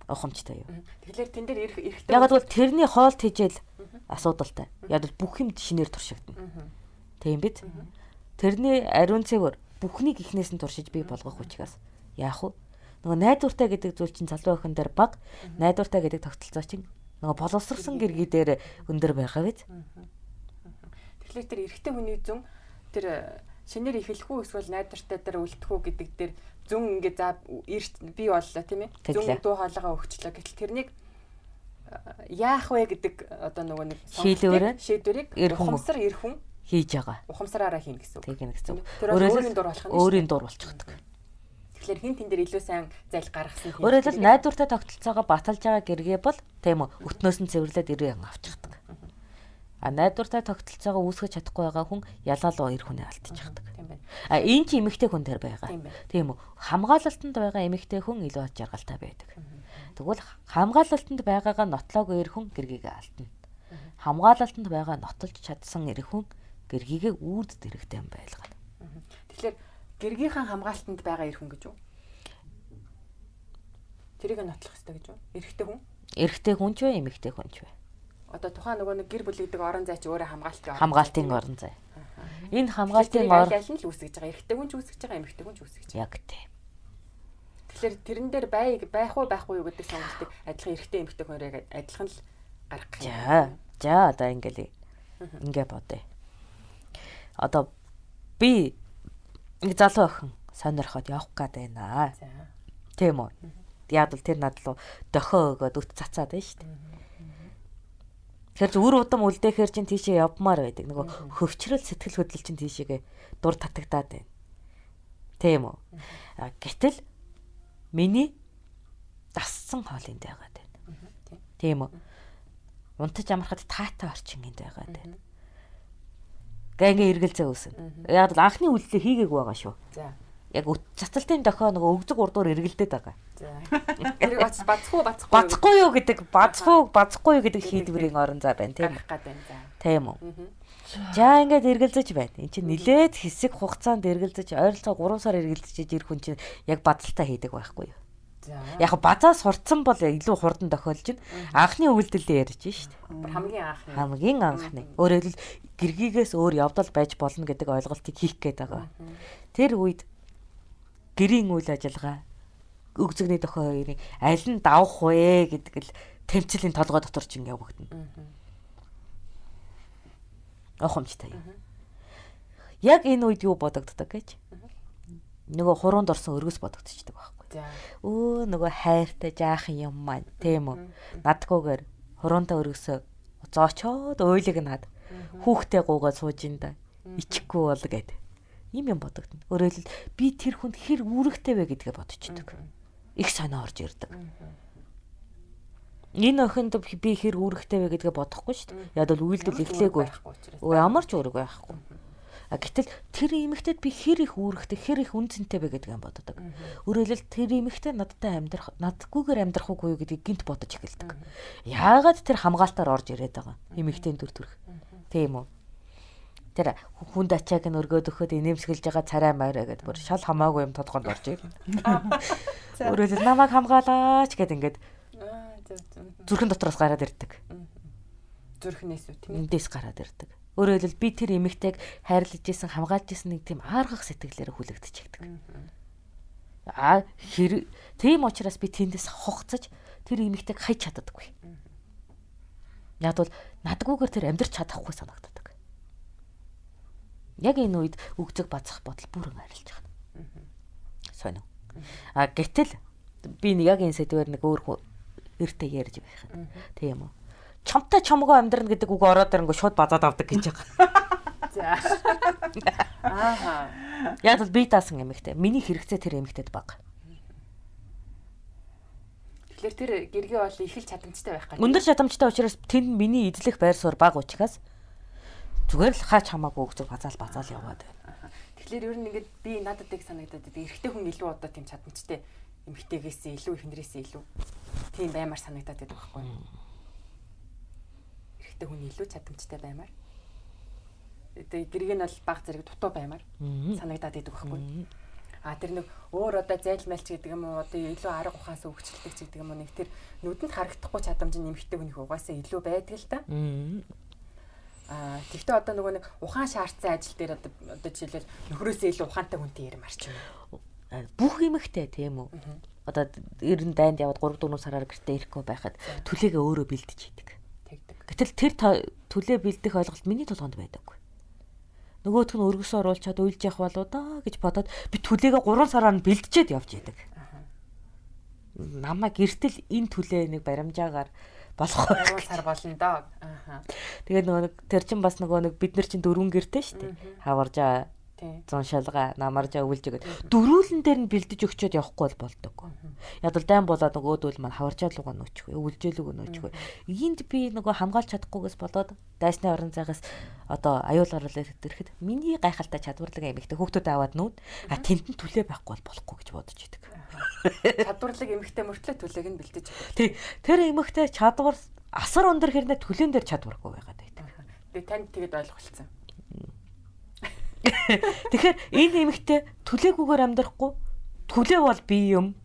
Ухамжтай юу? Тэгэхээр тэн дээр эрэхтэй. Яг л тэрний хоол тэжээл асуудалтай. Яг л бүх юм шинээр туршигдана. Тийм биз? Тэрний ариун цэвэр бүхнийг ихнээс нь туршиж бий болгох учраас яах вэ? Нөгөө найдвартай гэдэг зүйл чинь залуу охин дээр баг, найдвартай гэдэг тогтолцоо чинь нөгөө боловсрсан гэргий дээр өндөр байгаа биз? Тэгэхээр тэр эрэхтэй хүний зүн тэр шинээр эхлэх үү эсвэл найдвартай дээр үлдэх үү гэдэг дээр зүн ингээ за эрт бий боллоо тийм ээ. Зүн дуу хоолойгоо өгчлөө. Гэтэл тэрнийг яах вэ гэдэг одоо нөгөө нэг шийдвэрийг ухамсар эрхэн хийж байгаа. Ухамсараараа хийн гэсэн үг. Тийм гэсэн. Өөрөөр өөрийн дур болох нь. Өөрийн дур болчихдог. Тэгэхээр хин тэн дээр илүү сайн зайл гаргасан тийм. Өөрөөр хэлбэл найдвартай тогтолцоогоо баталж байгаа гэргээ бол тийм үү өтнөөс нь цэвэрлээд ирээ авчихдаг. А найдвартай тогтолцоогоо үүсгэж чадахгүй байгаа хүн ялаалуу эр хүнээ алдчихдаг. Тийм байна. А энэ чи эмэгтэй хүн дээр байгаа. Тийм үү. Хамгаалалтанд байгаа эмэгтэй хүн илүү аж аргалтай байдаг. Тэгвэл хамгаалалтанд байгаагаа нотлоогүй эр хүн гэргийгээ алдна. Хамгаалалтанд байгаа нотолж чадсан эр хүн гэргийгээ үрд дэрэгтэй юм байлгана. Тэгэхээр гэргийнхэн хамгаалтанд байгаа эр хүн гэж юу? Тэрийг нотлох хэрэгтэй гэж юу? Эрэгтэй хүн? Эрэгтэй хүн ч вэ, эмэгтэй хүн ч вэ? Одоо тухайн нөгөө нэг гэр бүл гэдэг орон зай чи өөрөө хамгаалтын орон зай. Энэ хамгаалтын орон аль нь л үүсгэж байгаа? Эрэгтэй хүн ч үүсгэж байгаа, эмэгтэй хүн ч үүсгэж байгаа. Яг тийм. Тэгэхээр тэрэн дээр байх уу байхгүй юу гэдэг сонголтыг адилхан эрэгтэй эмэгтэй хоёрыг адилхан л гаргах юм. За одоо ингээ бодъё. Одоо би нэг залуу охин сонирхоод явах гээд байна. Тийм үү? Яг л тэр надлуу дохио өгөөд үт цацаад байна шүү дээ. Тэгэхээр үр удам үлдээхээр чинь тийшээ явмаар байдаг. Нөгөө хөвчрөл сэтгэл хөдлөл чинь тийшээгээ дур татагдаад байна. Тийм үү? Гэтэл миний дассан хоолынд байгаад байна. Тийм үү? Унтаж амархад таатай орчинд байгаад байна. Гэнгээ эргэлзээ үүснэ. Яг л анхны үйлдэл хийгээгүй байгаа шүү. За. Яг цацалтын дохио нөгөө өгзөг урдуур эргэлдээд байгаа. За. Тэр бацхгүй юу гэдэг бацхгүй юу гэдэг шийдвэрийн орон зай байна тийм үү? Тийм үү? За ингээд эргэлзэж байна. Энд чинь нилээд хэсэг хугацаанд эргэлзэж ойролцоо 3 сар эргэлзэж ир хүн чинь яг бадалтаа хийдэг байхгүй юу? За. Яг базаа сурцсан бол илүү хурдан тохиолж байна. Анхны үйлдэлээ ярьж шүү дээ. Хамгийн анхны. Өөрөөр хэлбэл гэргийгээс өөр явдал байж болно гэдэг ойлголтыг хийх гээд байгаа. Тэр үед гэрийн үйл ажиллагаа өгзөгний дохио хоёрын аль нь давах вэ гэдэг л тэмцэлийн толгой дотор ч ингэ явагдана. Ухамжтай. Яг энэ үед юу бодогддог гэж? Нөгөө хуруунд орсон өргөс бодогдчихдаг байхгүй. Өө нөгөө хайртай жаахан юм маань тийм үү? Надгүйгээр хуруунтаа өргөсөө зоочоод ойлыг над хүүхдээ гуугаад сууж ин да. Ичихгүй бол гэдэг. Ийм юм бодогдно. Өөрөөр хэлбэл би тэр хүнд хэр үүрэгтэй вэ гэдгээ бодчихдог. Их санаа орж ирдэг. Энэ охинд би хэр үүрэгтэй вэ гэдгээ бодохгүй шүү дээ. Яг л үйлдэл эхлээгүй. Ямар ч үүрэг байхгүй. Гэтэл тэр эмэгтэйд би хэр их үүрэгтэй, хэр их үнцэнтэй вэ гэдгийг боддог. Өөрөөр хэлбэл тэр эмэгтэй надгүйгээр амьдрах уугүй юу гэдгийг гинт бодож эхэлдэг. Яагаад тэр хамгаалтаар орж ирээд байгаа? Эмэгтэйн дүр төрх. Тийм үү? Тэр хүнд ачааг нь өргөөд өгөхөд инээмсэглэж байгаа царай маяр гэдэг бүр шал хамаагүй юм тодгонд орж ирнэ. Өөрөөр хэлбэл намайг хамгаалаач гэд ингээд зүрхэн дотроос гараад ирдэг. Зүрхнээс үү тийм ээ? Эндээс гараад ирдэг. Өөрөөр хэлбэл би тэр эмэгтэйг хайрлаж исэн, хамгаалж исэн нэг тийм ааргах сэтгэлээр хүлэгдчихэдэг. Тийм учраас би тэндээс хугацаж тэр эмэгтэйг хайж чаддаггүй. Яг бол надгүйгээр тэр амьдрч чадахгүй санагддаг. Яг энэ үед өгзөг бацах бодол бүрэн арилж байгаа. Сонин. Гэтэл би яг энэ сэдвээр нэг өөр эртээ ярьж байх. Тийм үү? Чамтай чамгаа амьдрна гэдэг үг ороод ирэнгөө шууд базаад авдаг гэж байгаа. За. Ааха. Яг л би даасан эмэгтэй. Миний хэрэгцээ тэр эмэгтэйд бага. Тэгэхээр тэр гэргээ бол их л чадамжтай байх гэдэг. Өндөр чадамжтай учраас тэнд миний эзлэх байр суурь бага учраас зүгээр л хаач хамаагүй өгзөг базаал яваад байна. Тэгэхээр ер нь ингээд би надад их санагдаад байдаг. Эрэгтэй хүн илүү одоо тийм чадамжтай эмэгтэйгээс илүү эхнэрээс илүү тийм баймаар санагдаад байдаг байхгүй юу? Эрэгтэй хүн илүү чадамжтай баймаар. Тэгээ гэрэг нь бол баг зэрэг дутуу баймаар санагдаад байдаг байхгүй юу? Тэр нэг өөр одоо зайлмайлч гэдэг юм уу одоо илүү арга ухаанаас өгчлөлтэй ч гэдэг юм уу нэг тэр нүдэнд харагдахгүй чадамж нь эмэгтэй хүний угаасаа илүү байдаг л та. Тэгвэл одоо нөгөө нэг ухаан шаардсан ажил дээр одоо жишээлбэл нөхрөөсөө илүү ухаантай хүнтэй ярмаар ч юм уу. Бүх эмэгтэй тийм үү? Одоо ер нь дайнд яваад 3-4 сараар гэртээ ирэхгүй байхад түлээгээ өөрөө бэлдэж хийдэг. Гэтэл тэр түлээ бэлдэх ойлголт миний толгойд байдаггүй. Нөгөөх нь өргөсөө оруулчаад уйлж явах болоо да гэж бодоод би түлээгээ 3 сараар нь бэлдчихэд явж идэг. Намаа гэртэл энэ түлээ нэг баримжаагаар болох 3 сар болно доо. Тэгээд нөгөө тэр чин бас нөгөө нэг бид нар чин 4 гэртэй шүү дээ. Хаваржаа, зун шалгаа, намаржаа өвлж игээд дөрүүлэн дээр нь бэлдэж өгчөөд явахгүй бол болдог. Ядал дайн болоод нөгөөдөл маань хаваржаа лугаа нөөчихгүй, өвлжээлүг нөөчихгүй. Энд би нөгөө хамгаалж чадахгүйгээс болоод дайсны орон зайгаас одоо аюул оруулаад ирэхэд миний гайхалтай чадварлаг эмэгтэй хүүхдүүд аваад нүүд тэнд нь түлээ байхгүй бол болохгүй гэж бодож идэг. Чадварлаг эмэгтэй мөртлөө түлээг нь бэлдэж өгдөг. Тий. Тэр эмэгтэй чадвар асар өндөр хэрнээ түлэн дээр чадваргүй байгаад байдаг. Тэгээ танд тэгэд ойлголцсон. Тэгэхээр энэ эмэгтэй түлээгүйгээр амьдрахгүй түлээ бол би юм.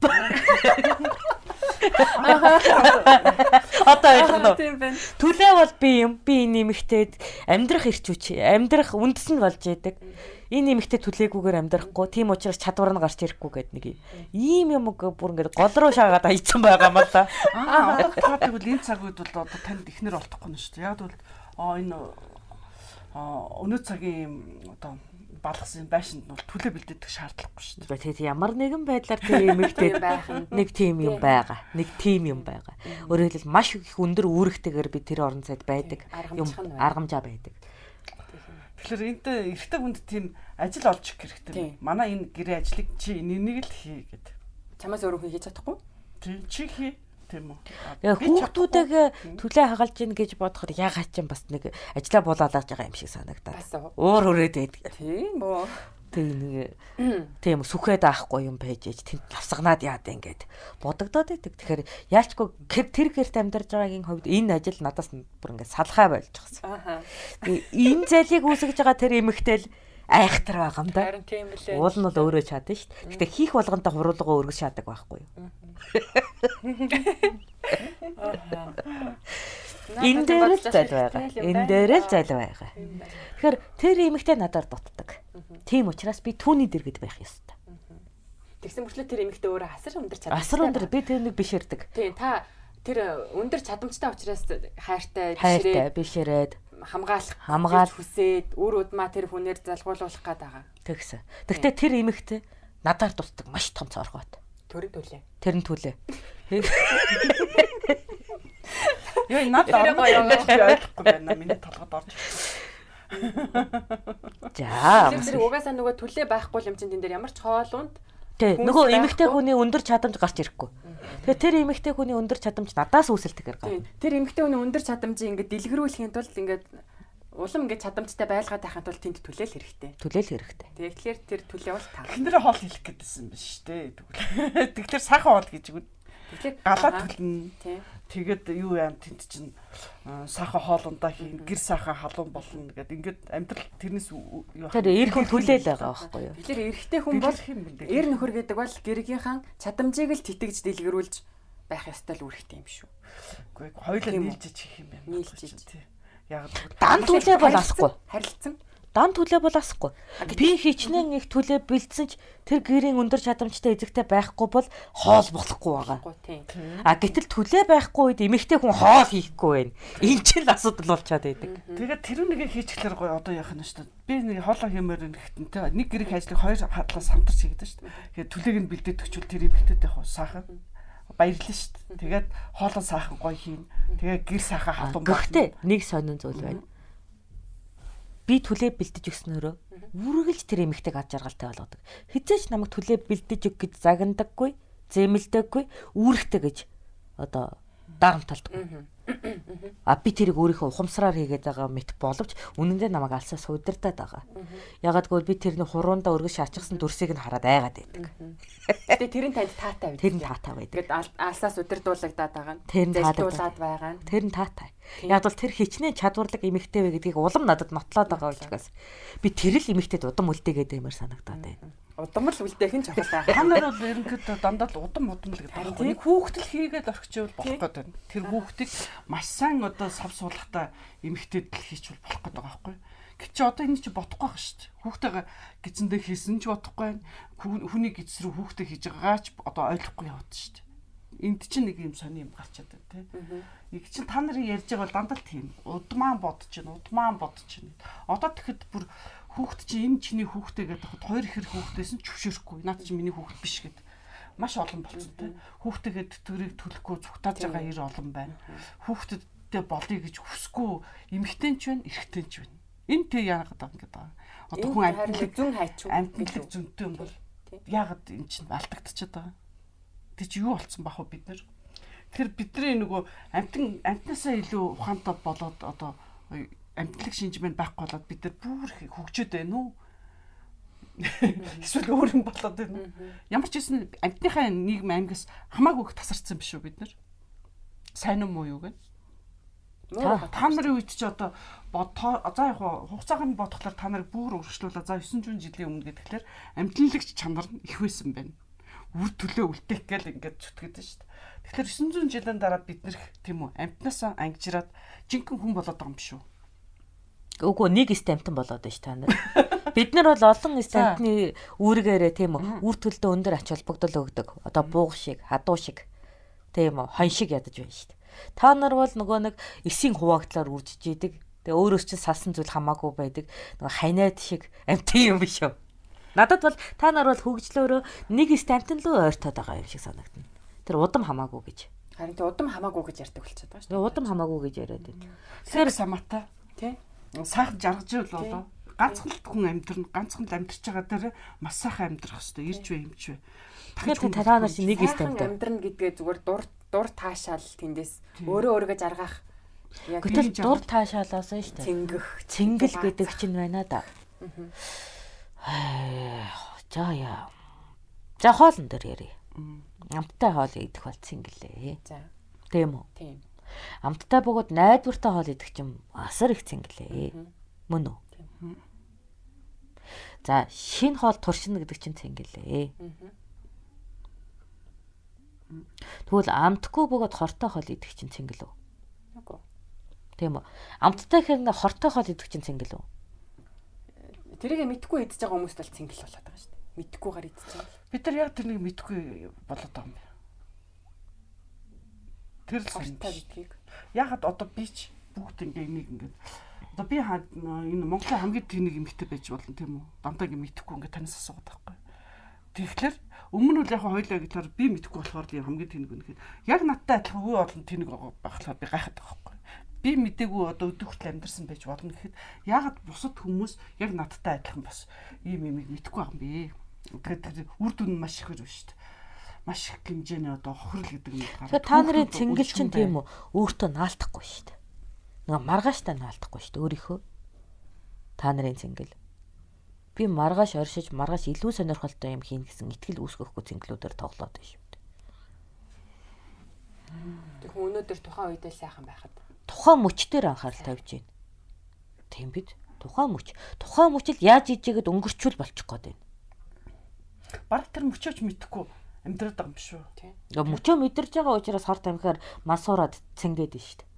Одоо ойлгоно. Түлээ бол би юм. Би энэ эмэгтэйд амьдрах ирчүүч, амьдрах үндэс нь болж идэг. Энэ эмэгтэй түлээгүйгээр амьдрахгүй. Тийм учраас чадвар нь гарч ирэхгүй гэдэг нэг ийм юм бүр ингээд гол руу шаагаад хайцсан байгаа юм л да. Одоо тэгвэл энэ цаг үед бол одоо танд ихнэр олдохгүй нь шүү дээ. Яг бол энэ өнөө цагийн одоо балгасан байшинд нь бол түлээ бэлдээдэг шаардлагагүй шүү дээ. Тэгээд ямар нэгэн байдлаар тэр эмэгтэй нэг тийм юм байгаа. Нэг тийм юм байгаа. Өөрөөр хэлбэл маш их өндөр үүрэгтэйгээр би тэр орон зайд байдаг. Юм аргамжаа байдаг. Тэгэхээр энэтэй эрэгтэй хүнд тийм ажил олж ирэх хэрэгтэй. Манай энэ гэрээ ажлыг чи энийг л хий гэдэг. Чамаас өөрөө хүн хийж чадахгүй? Тийм чи хий. Тийм үү. Тэгээ хүүхдүүдээ түлээ хагалж ийн гэж бодоход ягаад ч юм бас нэг ажлаа булаалгаж байгаа юм шиг санагдаад. Уур хүрээд байдаг. Тийм үү. Тийм сүхээд аахгүй юм байж тэнд навсганаад яад ингээд бодогдоод байдаг. Тэгэхээр яалчгүй тэр гэрт амьдарч байгаагийн хувьд энэ ажил надаас бүр ингээд салхай болж байгаа. Энэ зайлыг үүсгэж байгаа тэр эмэгтэй л айхтар байгаа юм да. Харин тийм лээ. Уул нь бол өөрөө чадна шүү дээ. Гэтэ хийх болгонтой хуруулгаа өргөж шаадаг байхгүй юу? Энэ дээр л зал байгаа. Энэ дээр л зал байгаа. Тэгэхээр тэр эмэгтэй надаар дутдаг. Тийм учраас би түүний дэргэд байх ёстой. Тэгсэн мөрчлөө тэр эмэгтэй өөрөө асар өндөр чадамжтай. Асар өндөр би тэр нэг бишэрдэг. Тийм та тэр өндөр чадамжтай учраас хайртай бишрээд хамгаалах хүсээд үр удмаа тэр хүнээр залгуулуулах гээд байгаа. Тэгсэн. Тэгтээ тэр эмэгтэй надаар дутдаг маш том цоргоот. Төрийн түлээ. Тэрэн түлээ. Яа надад ойлгохгүй байна. Миний толгойд орж. За. Тэр угаасаа нөгөө түлээ байхгүй юм чинь тэн дээр ямар ч хоолунд Тэ нөгөө эмэгтэй хүний өндөр чадамж гарч ирэхгүй. Тэгэхээр тэр эмэгтэй хүний өндөр чадамж надаас үүсэлтэйгээр гав. Тэр эмэгтэй хүний өндөр чадамжийг ингээд дэлгэрүүлэхийн тулд ингээд улам ингээд чадамжтай байлгаад байхын тулд тэнд түлээл хэрэгтэй. Түлээл хэрэгтэй. Тэгэхээр тэр түлээ бол таа. Эхнэрээ хоол хэлэх гэдсэн юм биш үү? Тэгэхээр сайхан хоол гэж үг. Тэгэхээр галаа түлнэ. Тэгээд юу яам тэнд чинь сайхан хоолундаа хийн, гэр сайхан халуун болно гэдэг. Ингээд амьдрал тэрнээс юу. Тэр эр хүн түлээл байгаа байхгүй юу? Тэгэхээр эрэгтэй хүн бол эр нөхөр гэдэг бол гэргийнхаа чадамжийг л тэтгэж дэлгэрүүлж байх ёстой л үүрэгтэй юм шүү. Үгүй хоёулаа нийлж чих юм байна. Нийлж тий. Яг дан түлээ бол асахгүй. Харилцсан. Дан түлээ бол асахгүй. Би хичнээн их түлээ бэлдсэн ч тэр гэрийн өндөр чадамжтай эзэгтэй байхгүй бол хоол болохгүй байгаа. Гэтэл түлээ байхгүй үед эмэгтэй хүн хоол хийхгүй байна. Энэ ч л асуудал болчиход байдаг. Тэгээд тэр нэгийг хийчихлээр гоё одоо яах нь шүү дээ. Би нэг хоолоо хиймээр нэгтэнтэй нэг гэрийн ажлыг хоёр хадлаас хамтарч хийгээд шүү дээ. Тэгээд түлээг нь бэлдээд өгчвөл тэр эмэгтэйтэй хоо сайхан баярлалаа шүү дээ. Тэгээд хоолоо сайхан гоё хийн. Тэгээд гэр сайхан халуун байна. Гэхдээ нэг сонин зүйл байна. Би түлээ бэлдэж өгснөөрөө үргэлж тэр эмэгтэйг ад жаргалтай болгодог. Хизээч намайг түлээ бэлдэж өг гэж загнадаггүй, зэмэлдэггүй, үүрэгтэй гэж одоо дарамталдаг. Би тэрийг өөрийнхөө ухамсараар хийгээд байгаа мэт боловч үнэндээ намайг алсаас удирдах байгаа. Ягаад гэвэл би тэрний хуруунда өргөж шаачсан дүрсийг нь хараад айгаад байдаг. Гэтэ тэр нь танд таатай байдаг. Тэр нь таатай байдаг. Тэгэд алсаас удирдуулагдаад байгаа нь. Тэр нь зэлдүүлээд байгаа нь. Тэр нь таатай. Яг бол тэр хичнээн чадварлаг эмэгтэй вэ гэдгийг улам надад нотлоод байгаа учраас би тэр л эмэгтэйд удам үлдээгээд юмар санагдаад байна. Удам л үлдээх нь чухал байгаа. Та нар бол ерөнхийдөө дандаа л удам л гэдэг байна. Нэг хүүхдэл хийгээд орхичвол болох гэдэг байна. Тэр хүүхдийг маш сайн одоо сав суулгахтаа эмэгтэйд л хийчихвэл болох гэдэг байгаа байхгүй. Гэвч одоо энэ чи бодохгүй байгаа шүү дээ. Хүүхдтэйгээ гизэндээ хийсэн ч бодохгүй байна. Хүний гиз рүү хүүхдээ хийж байгаач одоо ойлгохгүй яваад шүү дээ. Энд чинь нэг юм сони юм гарчаад байна тий. Нэг чинь та нарын ярьж байгаа бол дандаа л тийм. Удмаан бодож байна. Одоо тэгэхэд бүр хүүхд чинь энэ чиний хүүхдээ гэдэг хоёр ихэр хүүхдээс нь зөвшөөрөхгүй. Наад чинь миний хүүхд биш гэд. Маш олон болсон тий. Хүүхдтэйгээ төрийг төлөхгүй зүгтааж байгаа ир олон байна. Хүүхдэдтэй болъё гэж хүсэхгүй эмэгтэй ч байна, эрэгтэй ч байна. Энэ тэг яагаад байгаа юм гэдэг. Одоо хүн амьдлаг зөнтэй юм бол яагаад энэ чинь алдагдчихад байгаа. Тэг чи юу болцсон бах вэ бид нар? Тэгэхээр бидний нөгөө амтнаасаа илүү ухаантай болоод одоо амтлаг шинжмэн байхгүй болоод бид нар бүр хөгжөөд байна уу? Эсвэл өөр юм болоод байна уу? Ямар ч гэсэн амтныхаа нийгэм аймгаас хамаагүй тасарсан биш үү бид нар? Сайн уу муу юу гэнэ? Та нарын үед ч одоо за яг хугацааг нь бодглохлоор та нарыг бүр өргөжлүүлээ. За 900 жилийн өмнө гэдгээр амтлагч чанар нь их байсан байна. Үр төлөө үлдээх гээл ингээд зүтгэдэг шүү дээ. Тэгэхээр 900 жилийн дараа бид нэр тийм үү амтнаасаа ангижраад жинхэнэ хүн болоод байгаа юм биш үү? Үгүй нэг стамптан болоод байна ш та нар. Бид нар бол олон стамптны үүргээрээ тийм үү үр төлдөө өндөр ач холбогдол өгдөг. Одоо бууг шиг, хадуу шиг тийм үү хон шиг ядаж байна ш. Та нар бол нөгөө нэг эсийн хуваагдлаар үржиж идэг. Тэгээ өөрөөс чинь салсан зүйл хамаагүй байдаг. Нөгөө ханиад шиг амтын юм биш үү? Надад бол та нар бол хөгжлөөрөө нэг стамптан л ойртоод байгаа юм шиг санагдана. Тэр удам хамаагүй гэж. Харин тэ удам хамаагүй гэж ярьдаг болчиход байгаа шүү дээ. Удам хамаагүй гэж яриад байна. Тэр самаатай тий. Сайхан жаргаж ивэл болоо. Ганцхан хүн амьдрын, ганцхан л амьдрч байгаа дээр маш сайхан амьдрах хэрэгтэй. Ирж вэ, эмч вэ. Тэгэхээр та нар чинь нэг стамптан амьдрна гэдгээ зүгээр дур таашаал тэндээс өөрийгөө жаргах. Яг тэр дур таашаалаас нь шүү дээ. Цэнгэл гэдэг чинь байна да. За хоолн дээр ярив. Амттай хоол идэх бол цэнгэлээ. За. Тийм үү? Тийм. Амттай бөгөөд найдвартай хоол идэх чинь асар их цэнгэлээ. Мөн үү? За шинэ хоол туршина гэдэг чинь цэнгэлээ. Тэгвэл амтгүй бөгөөд хортой хоол идэх чинь цэнгэл үү? Үгүй. Тийм үү? Амттай хэрнээ хортой хоол идэх чинь цэнгэл үү? Тэрийг мэдхгүй идчихэж байгаа хүмүүст бол цэнгэл болоод байгаа шүү дээ. Мэдхгүйгээр идчихэж байгаа. Бид нар яг тэрнийг мэдхгүй болоод байгаа юм байна. Тэр л хортой гэдгийг. Ягаад одоо би ч бүгд ингээ энийг ингээ одоо би энэ Монголын хамгийн тэнэг эмэгтэй байж болно тийм үү? Дандаа ингээ мэдхгүй ингээ танаас асуугаад байхгүй. Тэгэхээр өмнө нь яг хоёлаа гэхээр би мэдхгүй болохоор л хамгийн тэнэг үнэхээр яг надтай адилхан үе олон тэнэг баглахаар би гайхаад байгаа байхгүй. Би мдэггүй одоо өдөр хүртэл амьдарсан байж болно гэхэд ягаад бусад хүмүүс яг надтай адилхан бас ийм юмыг мэдхгүй байгаа юм бэ? Тэгэхээр үр дүн нь маш их өөр шүү дээ. Маш их хэмжээний одоо хохирол гэдэг юм гараад. Тэгэхээр та нарын цэнгэл чинь тийм үү? Өөртөө наалтахгүй шүү дээ. Нөгөө маргааштай наалтахгүй шүү дээ өөрийнхөө. Та нарын цэнгэл. Би маргааш оршиж маргааш илүү сонирхолтой юм хийн гэсэн итгэл үүсгэхгүй цэнгэлүүдээр тоглоод байна шүү дээ. Тэгэхээр өнөөдөр тухайн үедээ сайхан байхад тухайн мөчтөр анхаарал тавьж байна. Тийм бид тухайн мөч л яаж ижигэд өнгөрчүүл болчих гээд байна. Бараг тэр мөчөөч мэдхгүй амьдраад байгаа юм биш үү? Тийм. Мөчөө мэдэрч байгаа учраас хорт амхаар масуураад цэнгээд байна шүү дээ.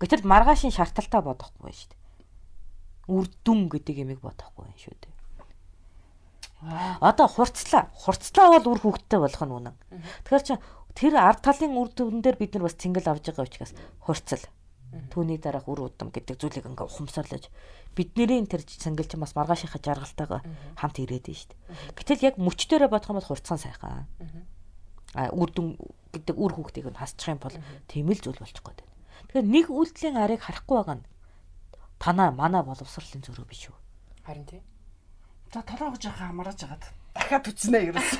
Гэтэл маргаашийн шаардлагатай бодохгүй байна шүү дээ. Үр дүн гэдэг ямиг бодохгүй байна шүү дээ. Одоо хурцлаа бол үр хөвгттэй болох нь үнэн. Тэгэхээр чи тэр ард талын үр дүн дээр бид нар бас цэнгэл авж байгаа учраас хурцл түүний дараах үр удам гэдэг зүйлийг ингээ ухамсарлаж бидний тэр цэнгэл чинь бас маргаашийнхаа жаргалтайгаа хамт ирээд байна шүү дээ. Гэтэл яг мөчтөрөө бодох юм бол хурцсан сайхан. Үр дүн гэдэг үр хөвгтийг нь хасчих юм бол тийм л зүйл болчих гээд байна. Тэгэхээр нэг үйлдэлийн арыг харахгүй байгаа нь танаа манай боловсролын зөрүү биш үү? Харин тийм. За толоогож яхаа хамаараж агаад дахиад үзнэ ерөөс.